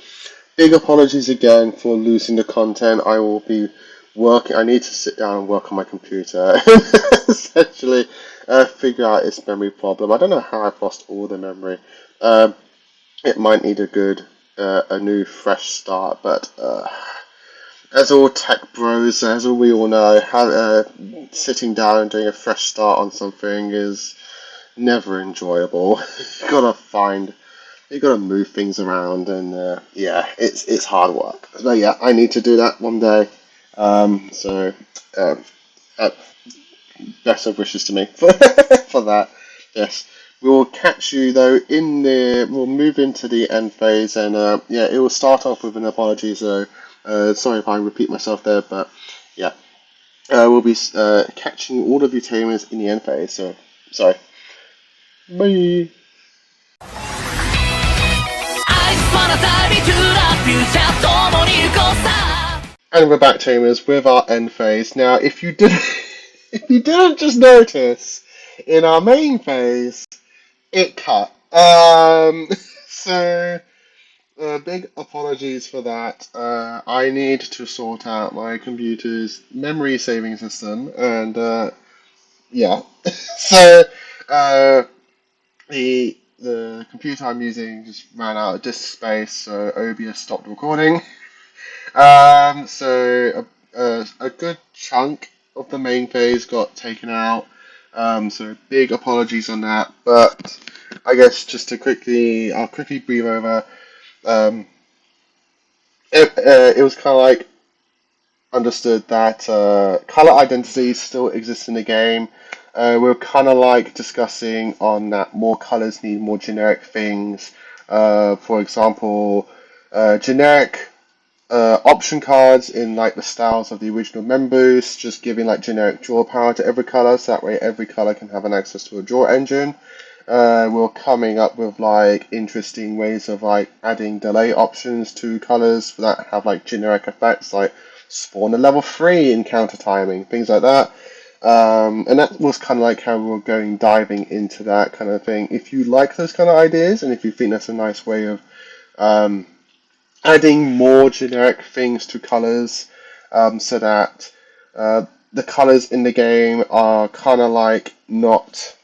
Big apologies again for losing the content. I will be working. I need to sit down and work on my computer essentially figure out its memory problem. I don't know how I've lost all the memory. It might need a new fresh start, but as all tech bros, as we all know, sitting down and doing a fresh start on something is never enjoyable. You gotta move things around, and yeah, it's hard work. But yeah, I need to do that one day. So best of wishes to me for that. Yes. We will catch you though we'll move into the end phase, and yeah, it will start off with an apology, so sorry if I repeat myself there, but yeah, we'll be catching all of you tamers in the end phase, so sorry. Bye! And we're back, tamers, with our end phase. Now, if you didn't just notice, in our main phase, it cut. So big apologies for that. I need to sort out my computer's memory saving system, and yeah. So the computer I'm using just ran out of disk space, so OBS stopped recording. So a good chunk of the main phase got taken out. So big apologies on that. But I guess just to I'll quickly breathe over. Um, it was kind of like understood that color identities still exist in the game. We're kind of like discussing on that more colors need more generic things. For example, generic option cards in like the styles of the original members, just giving like generic draw power to every color, so that way every color can have an access to a draw engine. We're coming up with like interesting ways of like adding delay options to colors that have like generic effects, like spawn a level 3 in counter timing, things like that. And that was kind of like how we were going diving into that kind of thing. If you like those kind of ideas, and if you think that's a nice way of um, adding more generic things to colors, so that the colors in the game are kind of like not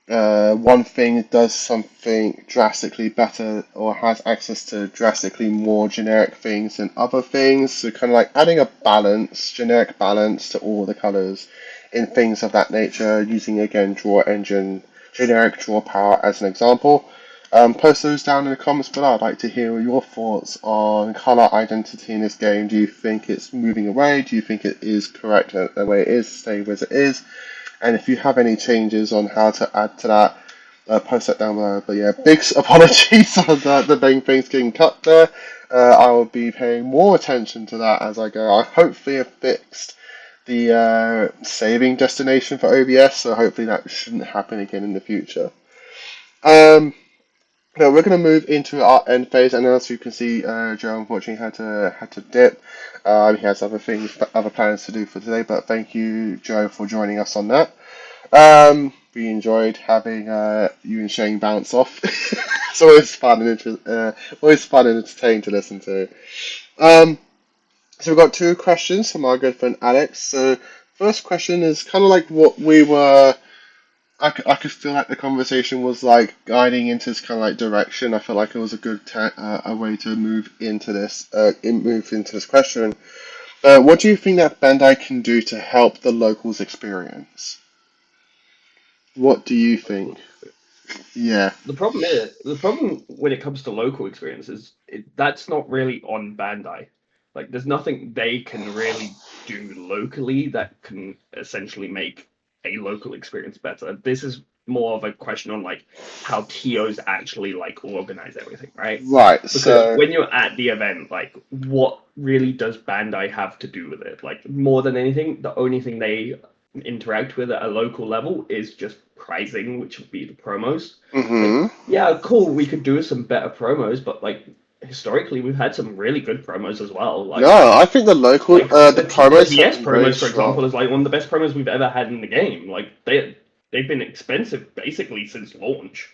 one thing does something drastically better or has access to drastically more generic things than other things. So kind of like adding a balance, generic balance to all the colors in things of that nature, using again draw engine, generic draw power as an example. Post those down in the comments below. I'd like to hear your thoughts on color identity in this game. Do you think it's moving away? Do you think it is correct the way it is, staying as it is? And if you have any changes on how to add to that, post that down below. But yeah, big apologies on the main things getting cut there. I will be paying more attention to that as I go. I hopefully have fixed the saving destination for OBS, so hopefully that shouldn't happen again in the future. Now we're going to move into our end phase, and as you can see, Joe unfortunately had to dip. He has other plans to do for today. But thank you, Joe, for joining us on that. We enjoyed having you and Shane bounce off. It's always fun and always fun and entertaining to listen to. So we've got two questions from our good friend Alex. So first question is kind of like what we were. I could feel like the conversation was like guiding into this kind of like direction. I felt like it was a good a way to move into this question. What do you think that Bandai can do to help the locals experience? What do you think? Yeah. The problem when it comes to local experiences, that's not really on Bandai. Like, there's nothing they can really do locally that can essentially make a local experience better. This is more of a question on like how TOs actually like organize everything, right? Right. Because So when you're at the event, like, what really does Bandai have to do with it? Like, more than anything, the only thing they interact with at a local level is just pricing, which would be the promos. Like, yeah, cool, we could do some better promos, but like historically we've had some really good promos as well. Like, no, I think the local like the promos TS have been very promos, for example, strong. is like one of the best promos we've ever had in the game. Like, they've been expensive basically since launch.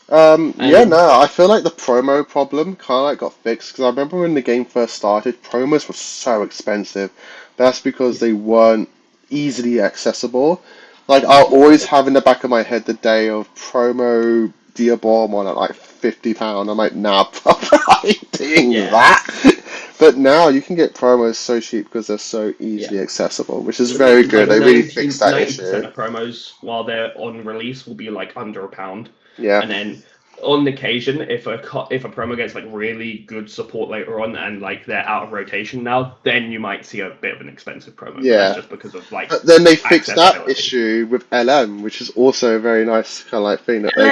Yeah, And no, I feel like the promo problem kind of like got fixed because I remember when the game first started, promos were so expensive. That's because they weren't easily accessible. Like I'll always have in the back of my head the day of promo Diabomon at like £50. I'm like, nah, I ain't doing Yeah. that. But now you can get promos so cheap because they're so easily accessible, which is very good. Like They really fixed that 90% issue. of promos while they're on release will be like under £1. Yeah. And then on occasion, if a promo gets like really good support later on and like they're out of rotation now, then you might see a bit of an expensive promo. But Yeah. that's just because of like But then they fixed that accessibility. issue with LM, which is also a very nice kind of like thing that they.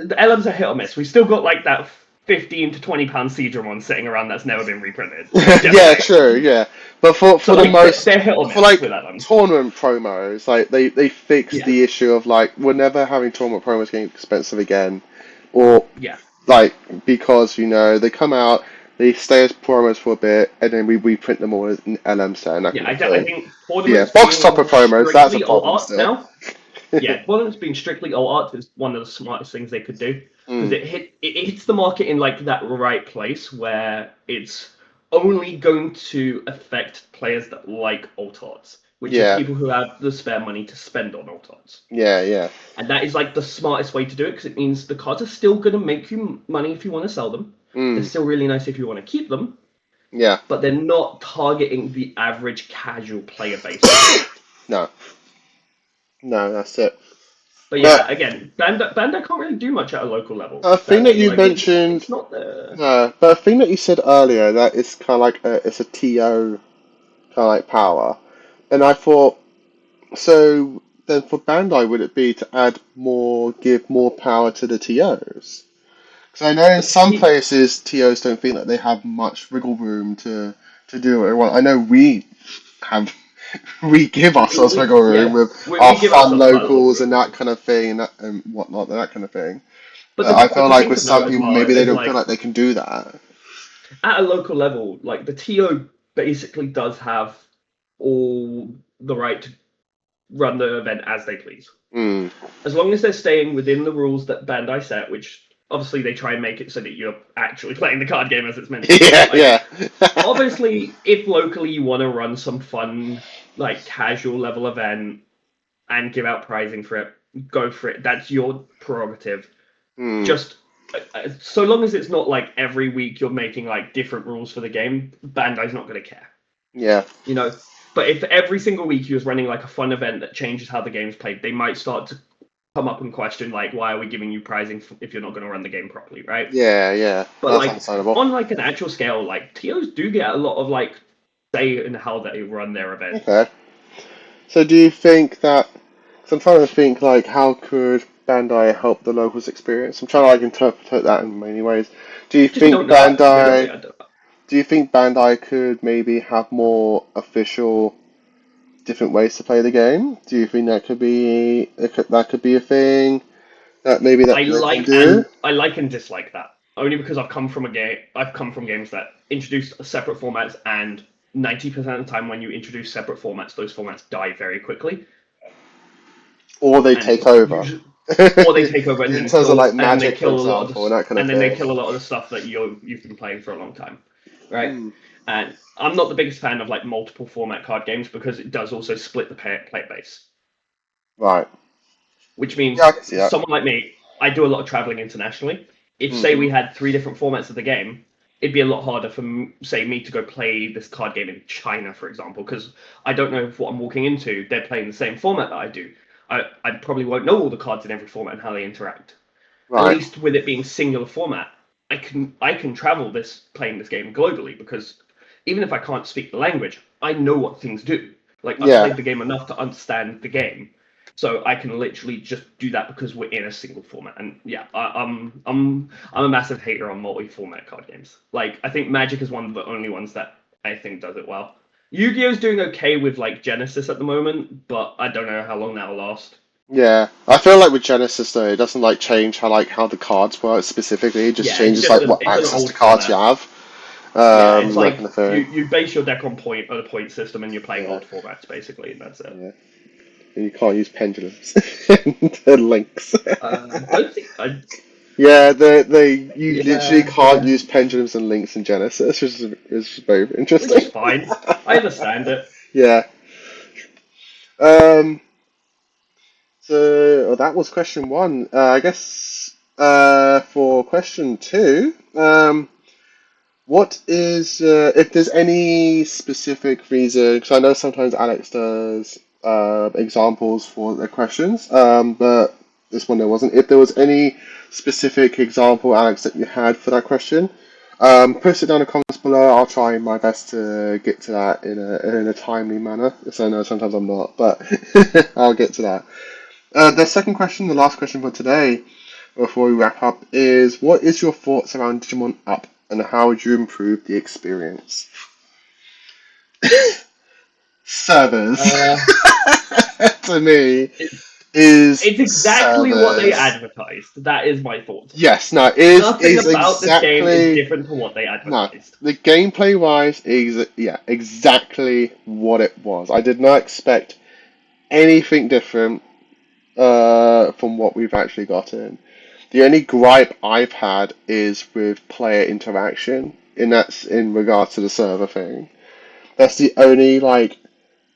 The LM's a hit or miss. We've still got like that £15 to £20 Seadramon sitting around that's never been reprinted. Yeah, true, yeah. But for So the like, most they're hit or miss for like with LMs. tournament promos, like they fixed Yeah. the issue of like we're never having tournament promos getting expensive again, or Yeah. like because you know they come out, they stay as promos for a bit, and then we print them all as an LM set. And that Yeah, kind I of thing. think tournaments Box being topper promos, that's a strictly all problem art still. now. Yeah, tournaments being strictly all art is one of the smartest things they could do because it hits the market in like that right place where it's only going to affect players that like alt arts, which Yeah. are people who have the spare money to spend on alt arts. Yeah, yeah. And that is like the smartest way to do it because it means the cards are still going to make you money if you want to sell them. They're still really nice if you want to keep them. Yeah. But they're not targeting the average casual player base. No. No, that's it. But But yeah, again, Bandai can't really do much at a local level. a thing that Sadly, you like mentioned, it's not the no, but a thing that you said earlier that it's kind of like it's a TO kind of like power, and I thought so. Then for Bandai, would it be to add more, give more power to the TOs? Because I know in but some places TOs don't think that they have much wiggle room to do what they want. I know we have we give ourselves wiggle room yeah, with our we give fun ourselves quite a lot of locals and room. that kind of thing and whatnot, that kind of thing. But But I but feel the like thing with to know some as people, well maybe they is don't feel like like they can do that. at a local level, like the TO basically does have all the right to run the event as they please. Mm. As long as they're staying within the rules that Bandai set, which obviously they try and make it so that you're actually playing the card game as it's meant to. Yeah, Like, yeah. obviously, if locally you want to run some fun, like casual level event and give out prizing for it, go for it. That's your prerogative. Mm. Just so long as it's not like every week you're making like different rules for the game, Bandai's not going to care. Yeah. You know, but if every single week you're running like a fun event that changes how the game's played, they might start to come up and question like, why are we giving you prizing if you're not going to run the game properly, right? Yeah, yeah. But That's like understandable. on like an actual scale, like TOs do get a lot of like say in how they run their events. Okay. So do you think that? Cause I'm trying to think like how could Bandai help the locals experience? I'm trying to like interpret that in many ways. Do you Just think don't know that specifically. Bandai? I don't. Do you think Bandai could maybe have more official different ways to play the game? Do you think that could be that could be a thing that maybe that they can do? I like and dislike that only because I've come from a game. I've come from games that introduced separate formats, and 90% of the time when you introduce separate formats, those formats die very quickly, Or they take and over. usually or they take over and In then terms of like they Magic, for kill a lot of example, and that kind of and then they thing. kill a lot of the stuff that you've been playing for a long time, right? Hmm. And I'm not the biggest fan of like multiple format card games because it does also split the player base, Right. which Yeah, I means can see that. someone like me, I do a lot of traveling internationally. If say Hmm. we had three different formats of the game, it'd be a lot harder for say me to go play this card game in China, for example, because I don't know if what I'm walking into they're playing the same format that I do. I probably won't know all the cards in every format and how they interact. At Right. least with it being singular format, I can travel this playing this game globally because even if I can't speak the language, I know what things do. Like I've Yeah. played the game enough to understand the game, so I can literally just do that because we're in a single format. And yeah, I'm a massive hater on multi-format card games. Like I think Magic is one of the only ones that I think does it well. Yu-Gi-Oh's doing okay with like Genesis at the moment, but I don't know how long that'll last. Yeah. I feel like with Genesis though, it doesn't like change how the cards work specifically. It just Yeah, it's changes just like what it's an access to old cards you format. have. Yeah, it's That kind like of thing. you base your deck on point system, and you're playing Yeah. old formats basically, and that's it. Yeah. And you can't use pendulums and links. Don't think I. Yeah, you literally Yeah, can't yeah, use pendulums and links in Genesis, which is very which is interesting. fine. I understand it. Yeah. Um. So that was question one. I guess for question two, what is if there's any specific reason? Because I know sometimes Alex does examples for the questions, but this one there wasn't. If there was any specific example, Alex, that you had for that question, post it down in the comments below. I'll try my best to get to that in a timely manner. Because I know sometimes I'm not, but I'll get to that. The second question, the last question for today, before we wrap up, is what is your thoughts around Digimon Up and how would you improve the experience? Servers. Uh, To me, it, is it's exactly what they servers. advertised. That is my thoughts on it. Yes, no, Nothing is about this game is exactly different to what they no. advertised. The gameplay wise is yeah, exactly what it was. I did not expect anything different from what we've actually gotten. The only gripe I've had is with player interaction, and that's in regards to the server thing. That's the only like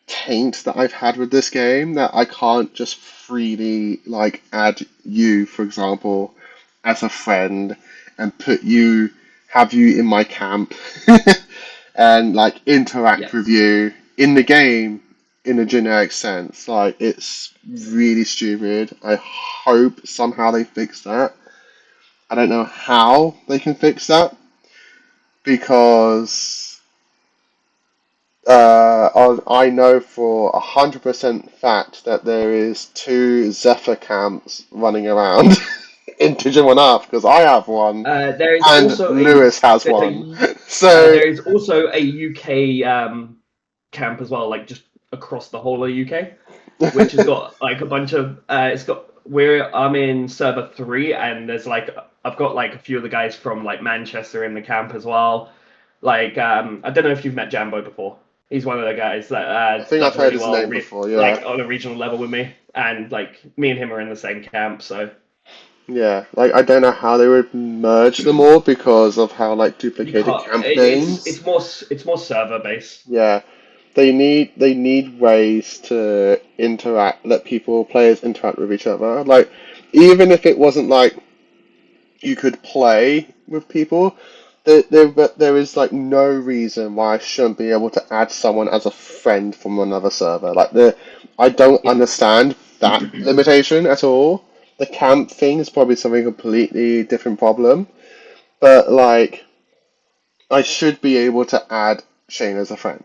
taint that I've had with this game that I can't just freely like add you, for example, as a friend and have you in my camp and like interact Yes. with you in the game in a generic sense. Like, it's really stupid. I hope somehow they fix that. I don't know how they can fix that because I know for 100% fact that there is two Zephyr camps running around in Digimon Up because I have one There is and also Lewis has there's one. So there is also a UK camp as well, like just across the whole of UK, which has got like a bunch of it's got I'm in server 3, and there's like I've got like a few of the guys from like Manchester in the camp as well. Like I don't know if you've met Jambo before. He's one of the guys that I think I've does heard really his well, name before. like Yeah, on a regional level with me, and like me and him are in the same camp. So yeah. Like I don't know how they would merge them all because of how like you duplicated can't. camp It's names. it's more server based. Yeah, they need ways to interact, let players interact with each other. Like even if it wasn't like you could play with people, there is like no reason why I shouldn't be able to add someone as a friend from another server. I don't Yeah. understand that limitation at all. The camp thing is probably something completely different problem, but like I should be able to add Shane as a friend.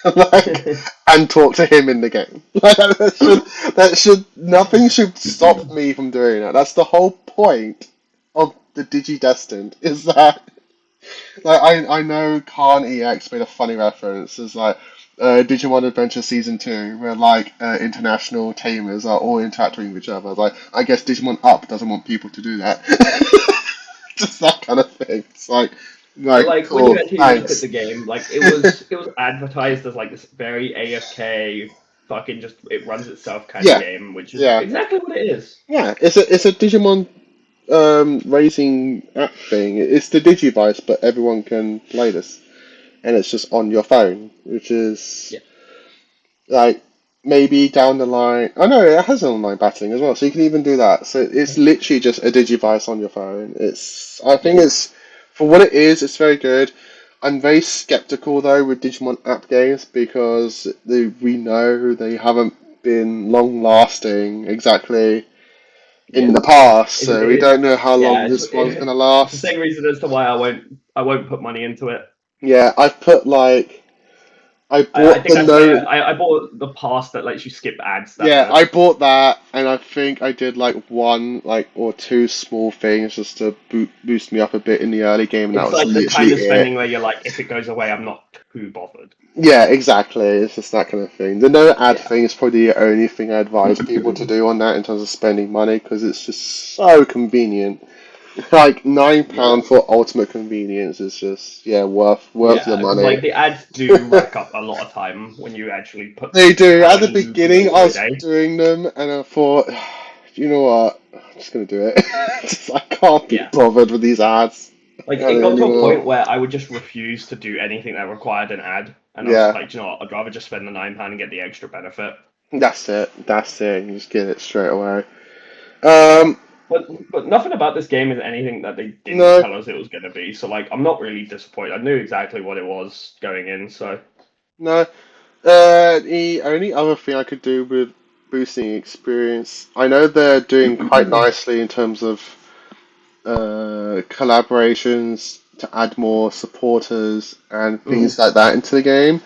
Like and talk to him in the game. Like nothing should stop me from doing that. That's the whole point of the DigiDestined is that like I know Khan EX made a funny reference. It's like Digimon Adventure Season 2 where like international tamers are all interacting with each other. Like I guess Digimon Up doesn't want people to do that. Just that kind of thing. It's But like like when you cool, actually look at thanks. the game, like it was advertised as like this very AFK fucking just it runs itself kind of Yeah, game, which is yeah, exactly what it is. yeah. It's a Digimon racing app thing. It's the Digivice, but everyone can play this, and it's just on your phone, which is Yeah. like maybe down the line. Oh no, it has online battling as well, so you can even do that. So it's literally just a Digivice on your phone. I Yeah. think it's for what it is. It's very good. I'm very skeptical though with Digimon app games because we know they haven't been long lasting exactly Yeah. in the past, It, so we it, don't know how yeah, long this one's gonna it's the last. same reason as to why I won't put money into it. Yeah, I've put like I I bought think the I pay no. I bought the pass that lets you skip ads. That's Yeah, it. I bought that, and I think I did like one, like or two small things just to boost me up a bit in the early game, and that It's was like the literally kind of it. spending where you're like, if it goes away, I'm not too bothered. Yeah, exactly. It's just that kind of thing. The no ad Yeah. thing is probably the only thing I advise people to do on that in terms of spending money because it's just so convenient. Like Yeah. £9 for ultimate convenience is just worth your Yeah, because money. like the ads do rack up a lot of time when you actually put They do. At however the you put beginning, it I through a was day. doing them, and I thought, you know what? I'm just gonna do it. I can't be Yeah, bothered with these ads like it got to a anymore. point where I would just refuse to do anything that required an ad, and I was just Yeah, like, "Do you know what? I'd rather just spend the £9 and get the extra benefit. that's it. That's it. You just get it straight away. Yeah. Um, But nothing about this game is anything that they didn't no, tell us it was going to be. So like, I'm not really disappointed. I knew exactly what it was going in. So no. The only other thing I could do with boosting experience, I know they're doing quite nicely in terms of collaborations to add more supporters and things mm. like that into the game.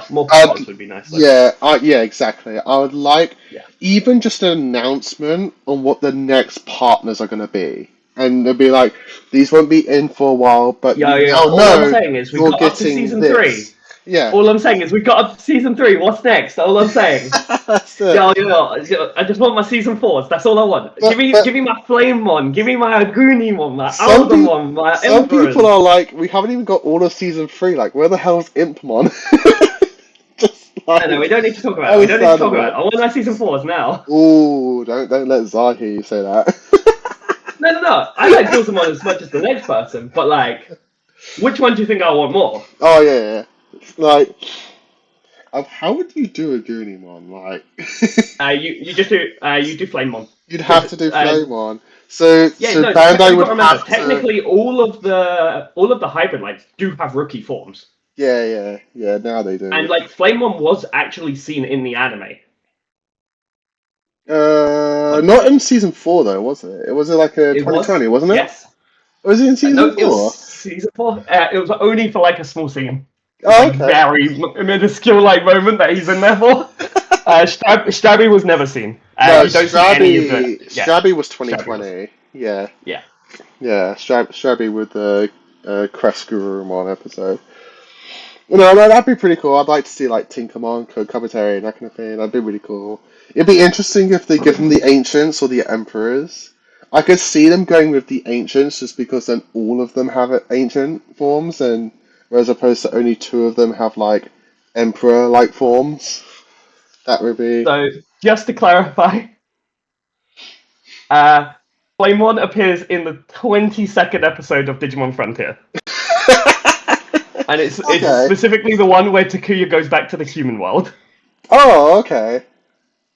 More I'd, pros would be nice though. yeah, exactly. I would like Yeah. even just an announcement on what the next partners are going to be. And they'll be like, these won't be in for a while, but Yeah, you yeah. now All I'm know saying is we you're got up to getting season three. this. Yeah. All I'm saying is we got up to season three. What's next? All I'm saying. That's it. Yeah, I just want my season fours. That's all I want. But Give me my flame one. Give me my Aguni one. My some Alden people, one. My some people Emperors. are like, we haven't even got all of season 3. Like, where the hell's Impmon? Just No, we like, don't need to talk about it. We don't need to talk about it. understandable. I want my season fours now. Ooh, don't let Zah hear you say that. No, no, no. I like Gilsamon as much as the next person, but like, which one do you think I want more? Oh yeah, yeah. Like, how would you do a Goonimon? Like, You do Flamemon you'd have because to do Flamemon. So, yeah, so no. Bandai You got would to remember, have to. technically, all of the hybrid lights do have rookie forms. Yeah. Now they do. And like Flamemon was actually seen in the anime. Not in season 4 though, was it? It was like a It 2020, was, wasn't it? yes. Was it in No, season it was 4? season 4. It was only for like a small scene. It was Oh, like okay. very minuscule like moment that he's in there for. Stabby was never seen. No, You don't see any of the. Yeah, Strabby was Stabby was. 2020. Yeah. Yeah. Yeah, Strabby with the Crest Gurumon episode. No, that'd be pretty cool. I'd like to see like Tinkermon, Kabuterin, that kind of thing. That'd be really cool. It'd be interesting if they give them the Ancients or the Emperors. I could see them going with the Ancients just because then all of them have Ancient forms, and whereas opposed to only 2 of them have like Emperor-like forms. That would be. So just to clarify, Flamemon appears in the 22nd episode of Digimon Frontier. And it's Okay. specifically the one where Takuya goes back to the human world. Oh, okay.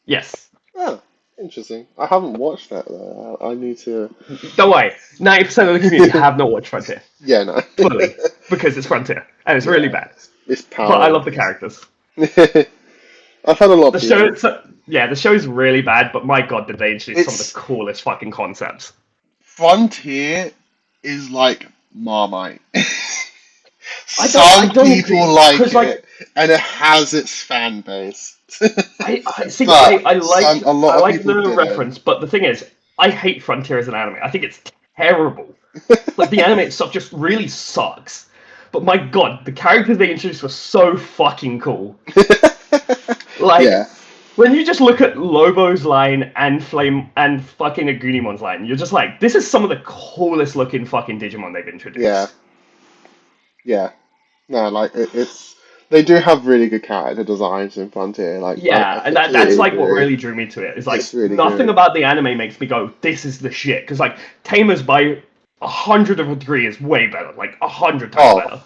Yes. Oh, interesting. I haven't watched that though. I need to. Don't worry, 90% of the community have not watched Frontier. Yeah, no. Fully. Because it's Frontier. And it's really bad. It's Power But I love the Rangers. characters. I've had a lot The of show, people. the show's really bad, but my god, did they introduce some of It's- the coolest fucking concepts. Frontier is like Marmite. I Some don't people agree, like 'cause, it, like- and it has its fan base. I see. But I like a lot I of like people the didn't. reference, but the thing is, I hate Frontier as an anime. I think it's terrible. Like the anime itself just really sucks. But my god, the characters they introduced were so fucking cool. Like Yeah, when you just look at Lobo's line and Flame and fucking Agunimon's line, you're just like, this is some of the coolest looking fucking Digimon they've introduced. yeah. No, like it's. They do have really good character designs in Frontier. Like, Yeah, I and that's completely like what agree. really drew me to it. It's like It's really nothing good. about the anime makes me go, "This is the shit." Because like Tamers by 100 of a degree is way better, like 100 times Oh, better.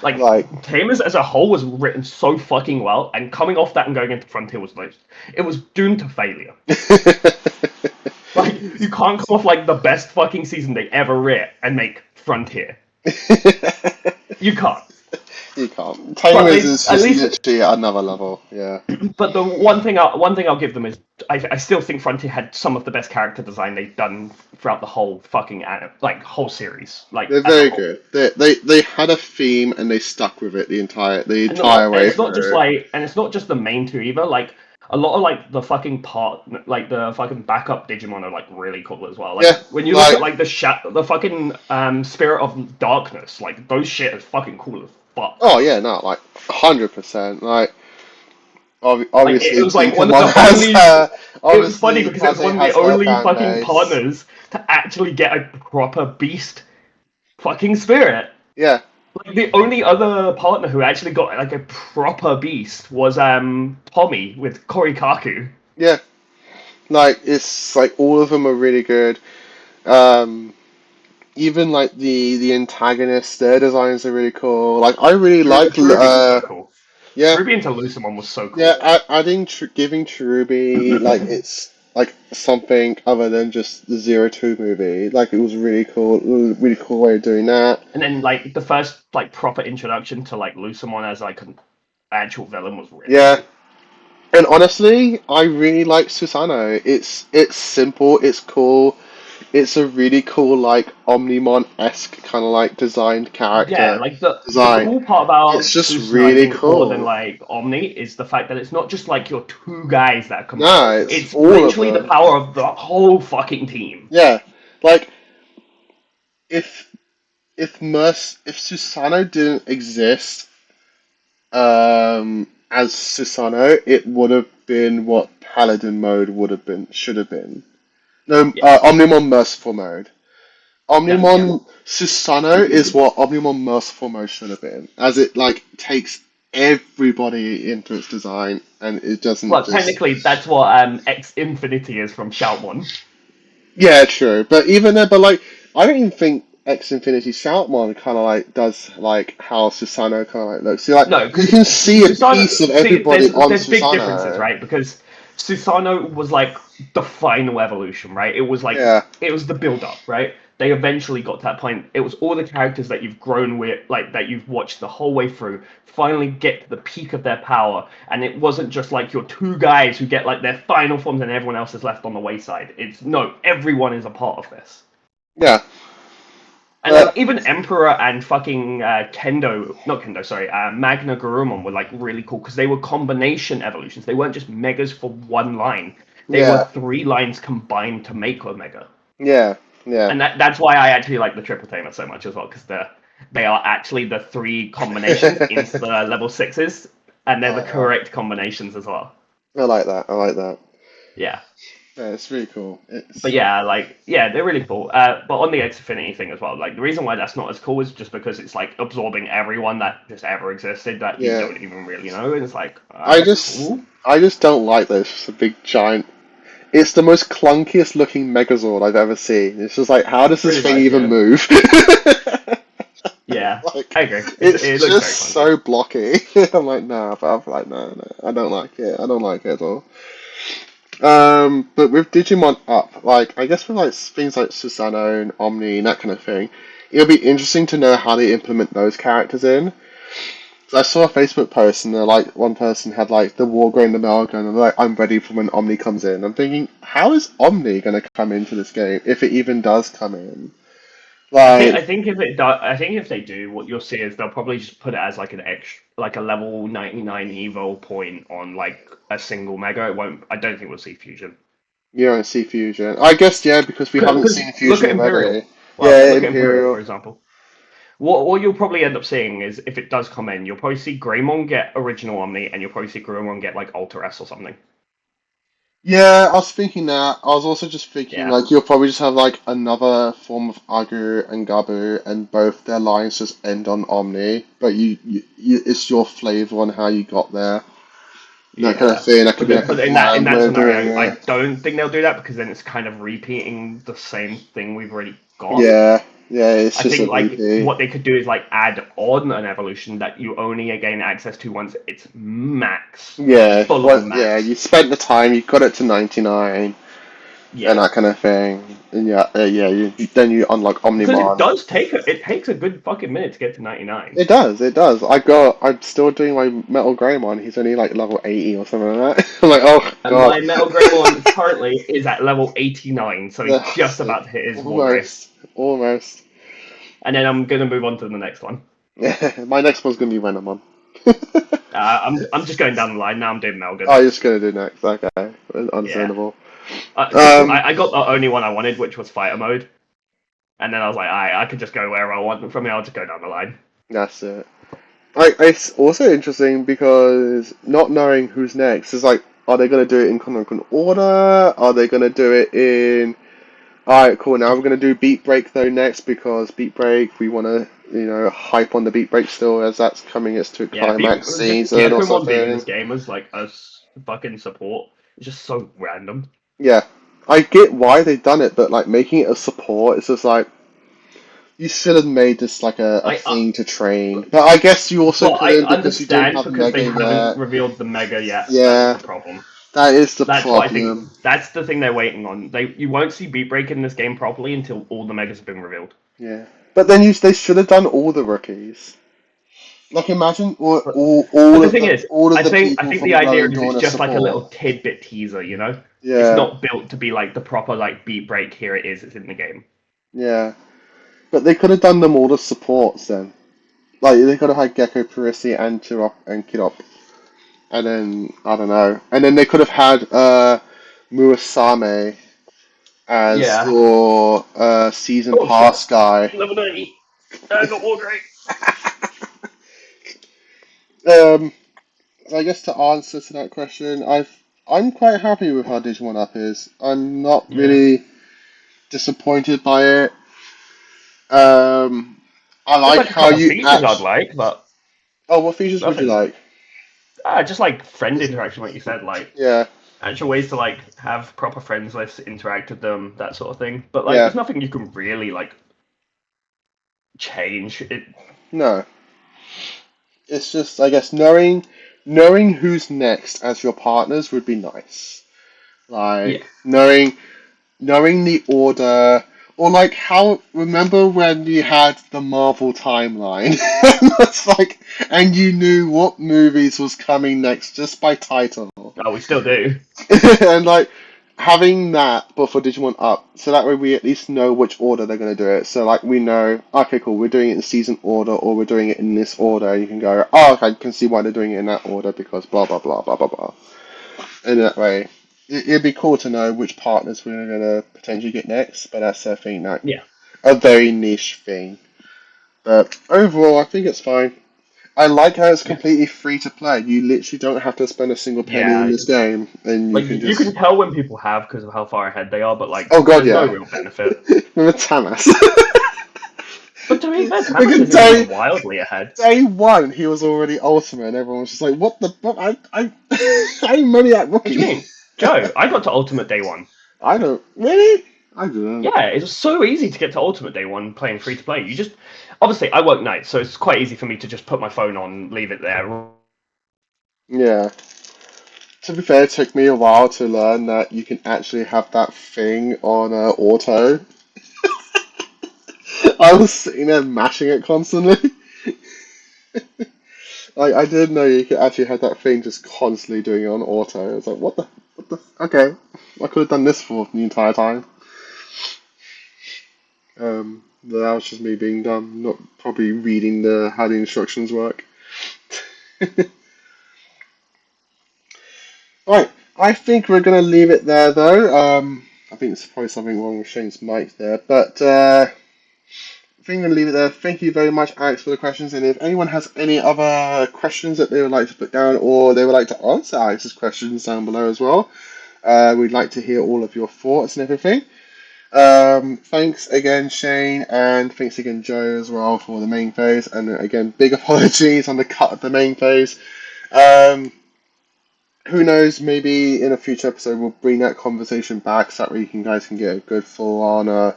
Like like- Tamers as a whole was written so fucking well, and coming off that and going into Frontier was like, it was doomed to failure. Like you can't come off like the best fucking season they ever writ and make Frontier. You can't. You can't. Tamers is at just least- literally at another level. Yeah. But the one thing I'll give them is I still think Frontier had some of the best character design they've done throughout the whole fucking whole series. Like They're as a very whole. good. They had a theme and they stuck with it the entire And way it's not just through. like, and it's not just the main two either. Like a lot of like the fucking the fucking backup Digimon are like really cool as well. Like Yeah, when you look at like the fucking Spirit of Darkness, like those shit is fucking cool as fuck. Oh yeah, no, like 100%. Like obviously, it was like one of Digimon the has, only- It was funny because it was one of the only fucking partners to actually get a proper beast fucking spirit. Yeah, Like the only other partner who actually got like a proper beast was Tommy with Korikaku. yeah. Like it's like all of them are really good. Even like the antagonists, their designs are really cool. Like I really like Cherubi was so cool. yeah. Cherubi into Lucemon was so cool. Yeah, adding giving Cherubi like it's like something other than just the 02 movie. Like it was really cool, really cool way of doing that. And then like the first like proper introduction to like Lucemon as like an actual villain was really Yeah, and honestly, I really like Susanoo. It's simple, it's cool, it's a really cool like Omnimon-esque kind of like designed character. Yeah, like the design. cool part about It's just Susanoo really being cooler than cool. like Omni is the fact that it's not just like your two guys that come. No, it's It's all of literally the them. power of the whole fucking team. Yeah, like if Susanoo didn't exist as Susanoo, it would have been what Paladin mode should have been. No, Yeah. Omnimon Merciful mode. Omnimon Yeah. Susanoo is what Omnimon Merciful mode should have been, as it like takes everybody into its design and it doesn't. Well, just... technically, that's what X Infinity is from Shoutmon. Yeah, true, but even then, but like I don't even think X Infinity Shoutmon kind of like does like how Susanoo kind of like looks. So like No, you 'cause can see a Susanoo- piece of see, everybody on there's big Susanoo. differences, right? Because Susanoo was like the final evolution, right? It was like Yeah. it was the build up, right? they eventually got to that point. It was all the characters that you've grown with, like that you've watched the whole way through, finally get to the peak of their power, and it wasn't just like your two guys who get like their final forms and everyone else is left on the wayside. It's no, everyone is a part of this. Yeah. And like even Emperor and fucking Magna Garurumon were like really cool because they were combination evolutions. They weren't just megas for one line. They were 3 lines combined to make a mega. Yeah. And that's why I actually like the triple tamer so much as well, because they are actually the 3 combinations into the level 6s, and they're the correct combinations as well. I like that. Yeah. Yeah, it's really cool. But yeah, they're really cool. But on the Xfinity thing as well, like the reason why that's not as cool is just because it's like absorbing everyone that just ever existed that you don't even really know, and it's like I just don't like this. It's a big giant. It's the most clunkiest looking Megazord I've ever seen. It's just like, how does this thing even move? Yeah, like, I agree. It's it just so blocky. I'm like, no, I don't like it. I don't like it at all. But with Digimon Up, like, I guess with like things like Susano and Omni and that kind of thing, it'll be interesting to know how they implement those characters in. So I saw a Facebook post and one person had like the Wargreymon and the Melga, and they're like, I'm ready for when Omni comes in. I'm thinking, how is Omni going to come into this game if it even does come in? Like, I think if it does, I think if they do, what you'll see is they'll probably just put it as like an extra, like a level 99 Evo point on like a single mega. It won't. I don't think we'll see fusion. you don't see fusion. I guess because we haven't seen fusion look at Imperial. already. Well, look at Imperial, for example. What you'll probably end up seeing is if it does come in, you'll probably see Greymon get original Omni, and you'll probably see Greymon get like Ultra S or something. Yeah, I was thinking that. I was also just thinking like you'll probably just have like another form of Agu and Gabu, and both their lines just end on Omni, but you it's your flavor on how you got there. That kind of thing. That could be like but in that scenario, I don't think they'll do that because then it's kind of repeating the same thing we've already got. Yeah, it's I just think a like repeat. what they could do is like add on an evolution that you only gain access to once it's max. Yeah, Max. yeah. You spent the time, you got it to 99, and that kind of thing. And then you unlock Omnimon. Because it takes a good fucking minute to get to 99. It does. I'm still doing my Metal Greymon. He's only like level 80 or something like that. I'm like, oh god. And my Metal Greymon currently is at level 89, so he's just about to hit his almost. And then I'm gonna move on to the next one. My next one's gonna be Venomon. I'm just going down the line now. I'm doing Melgan. Oh, you're just gonna do next. Okay, understandable. I got the only one I wanted, which was Fighter Mode, and then I was like, I could just go wherever I want from here. I'll just go down the line. That's it. It's also interesting because not knowing who's next is like, are they gonna do it in chronological order? Are they gonna do it in? Alright, cool. Now we're gonna do Beat Break though next because Beat Break we want to hype on the Beat Break still as that's coming to a climax season or something. Being this game as like a fucking support is just so random. Yeah, I get why they've done it, but like making it a support, it's just like you should have made this like a thing to train. But I guess you also couldn't because you don't have Mega they yet. haven't revealed the Mega yet. Yeah, that's the problem. That is the problem. What I think, that's the thing they're waiting on. You won't see Beat Break in this game properly until all the Megas have been revealed. Yeah, but then they should have done all the rookies. Like imagine all the thing is, I think the idea is it's just like a little tidbit teaser, Yeah. It's not built to be like the proper like Beat Break. Here it is. It's in the game. Yeah, but they could have done them all the supports then. Like they could have had Gecko, Parisi, and Chirop and Kidop. And then, I don't know. And then they could have had Murasame as your season pass guy. Level 90. I got Wargreymon. I guess to answer to that question, I'm quite happy with how Digimon Up is. I'm not really disappointed by it. I like how you features I'd like, but what features would you like? Just like friend interaction, like you said, like actual ways to like have proper friends lists, interact with them, that sort of thing. But like, there's nothing you can really like change it. No, it's just I guess knowing who's next as your partners would be nice. Like knowing the order Or like how remember when you had the Marvel timeline? That's like, and you knew what movies was coming next just by title. Oh, we still do. And like having that but for Digimon Up, so that way we at least know which order they're gonna do it. So like we know, okay, cool, we're doing it in season order or we're doing it in this order. And you can go, oh, okay, I can see why they're doing it in that order because blah blah blah blah blah blah. In that way, it'd be cool to know which partners we're gonna potentially get next. But that's I think like Yeah. a very niche thing. But overall, I think it's fine. I like how it's completely free to play. You literally don't have to spend a single penny in Yeah. this game, and you Like can you can just. tell when people have because of how far ahead they are, but like Oh god, there's no yeah. real benefit. Remember Tamas? But to be fair, Like Tamas in isn't even wildly ahead. day one, he was already ultimate, and everyone was just like, "What the? What? I'm Maniac What do you Rookie." mean? Joe, I got to Ultimate Day 1. I don't really. I didn't. Yeah, it was so easy to get to Ultimate Day 1 playing free to play. You just. Obviously, I work nights, so it's quite easy for me to just put my phone on, leave it there. Yeah. To be fair, it took me a while to learn that you can actually have that thing on auto. I was sitting there mashing it constantly. I didn't know you could actually have that thing just constantly doing it on auto. I was like, what the, okay. I could have done this for the entire time. But that was just me being dumb, not probably reading how the instructions work. Right, I think we're gonna leave it there though. I think there's probably something wrong with Shane's mic there, but I think I'm going to leave it there. Thank you very much, Alex, for the questions. And if anyone has any other questions that they would like to put down or they would like to answer Alex's questions down below as well, we'd like to hear all of your thoughts and everything. Thanks again, Shane, and thanks again, Joe, as well, for the main phase. And again, big apologies on the cut of the main phase. Who knows, maybe in a future episode we'll bring that conversation back so that way you guys can get a good full-on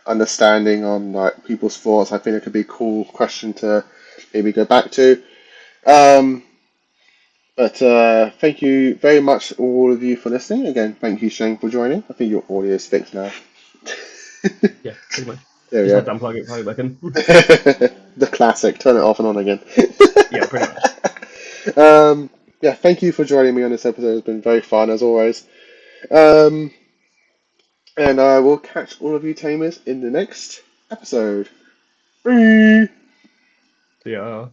understanding on like people's thoughts. I think it could be a cool question to maybe go back to. But thank you very much, all of you, for listening. Again, thank you, Shane, for joining. I think your audio is fixed now. Yeah, pretty much. There we Just go. had to unplug it, plug it back in. The classic. Turn it off and on again. Yeah, pretty much. Yeah, thank you for joining me on this episode. It's been very fun as always. And I will catch all of you tamers in the next episode. Bye. Yeah.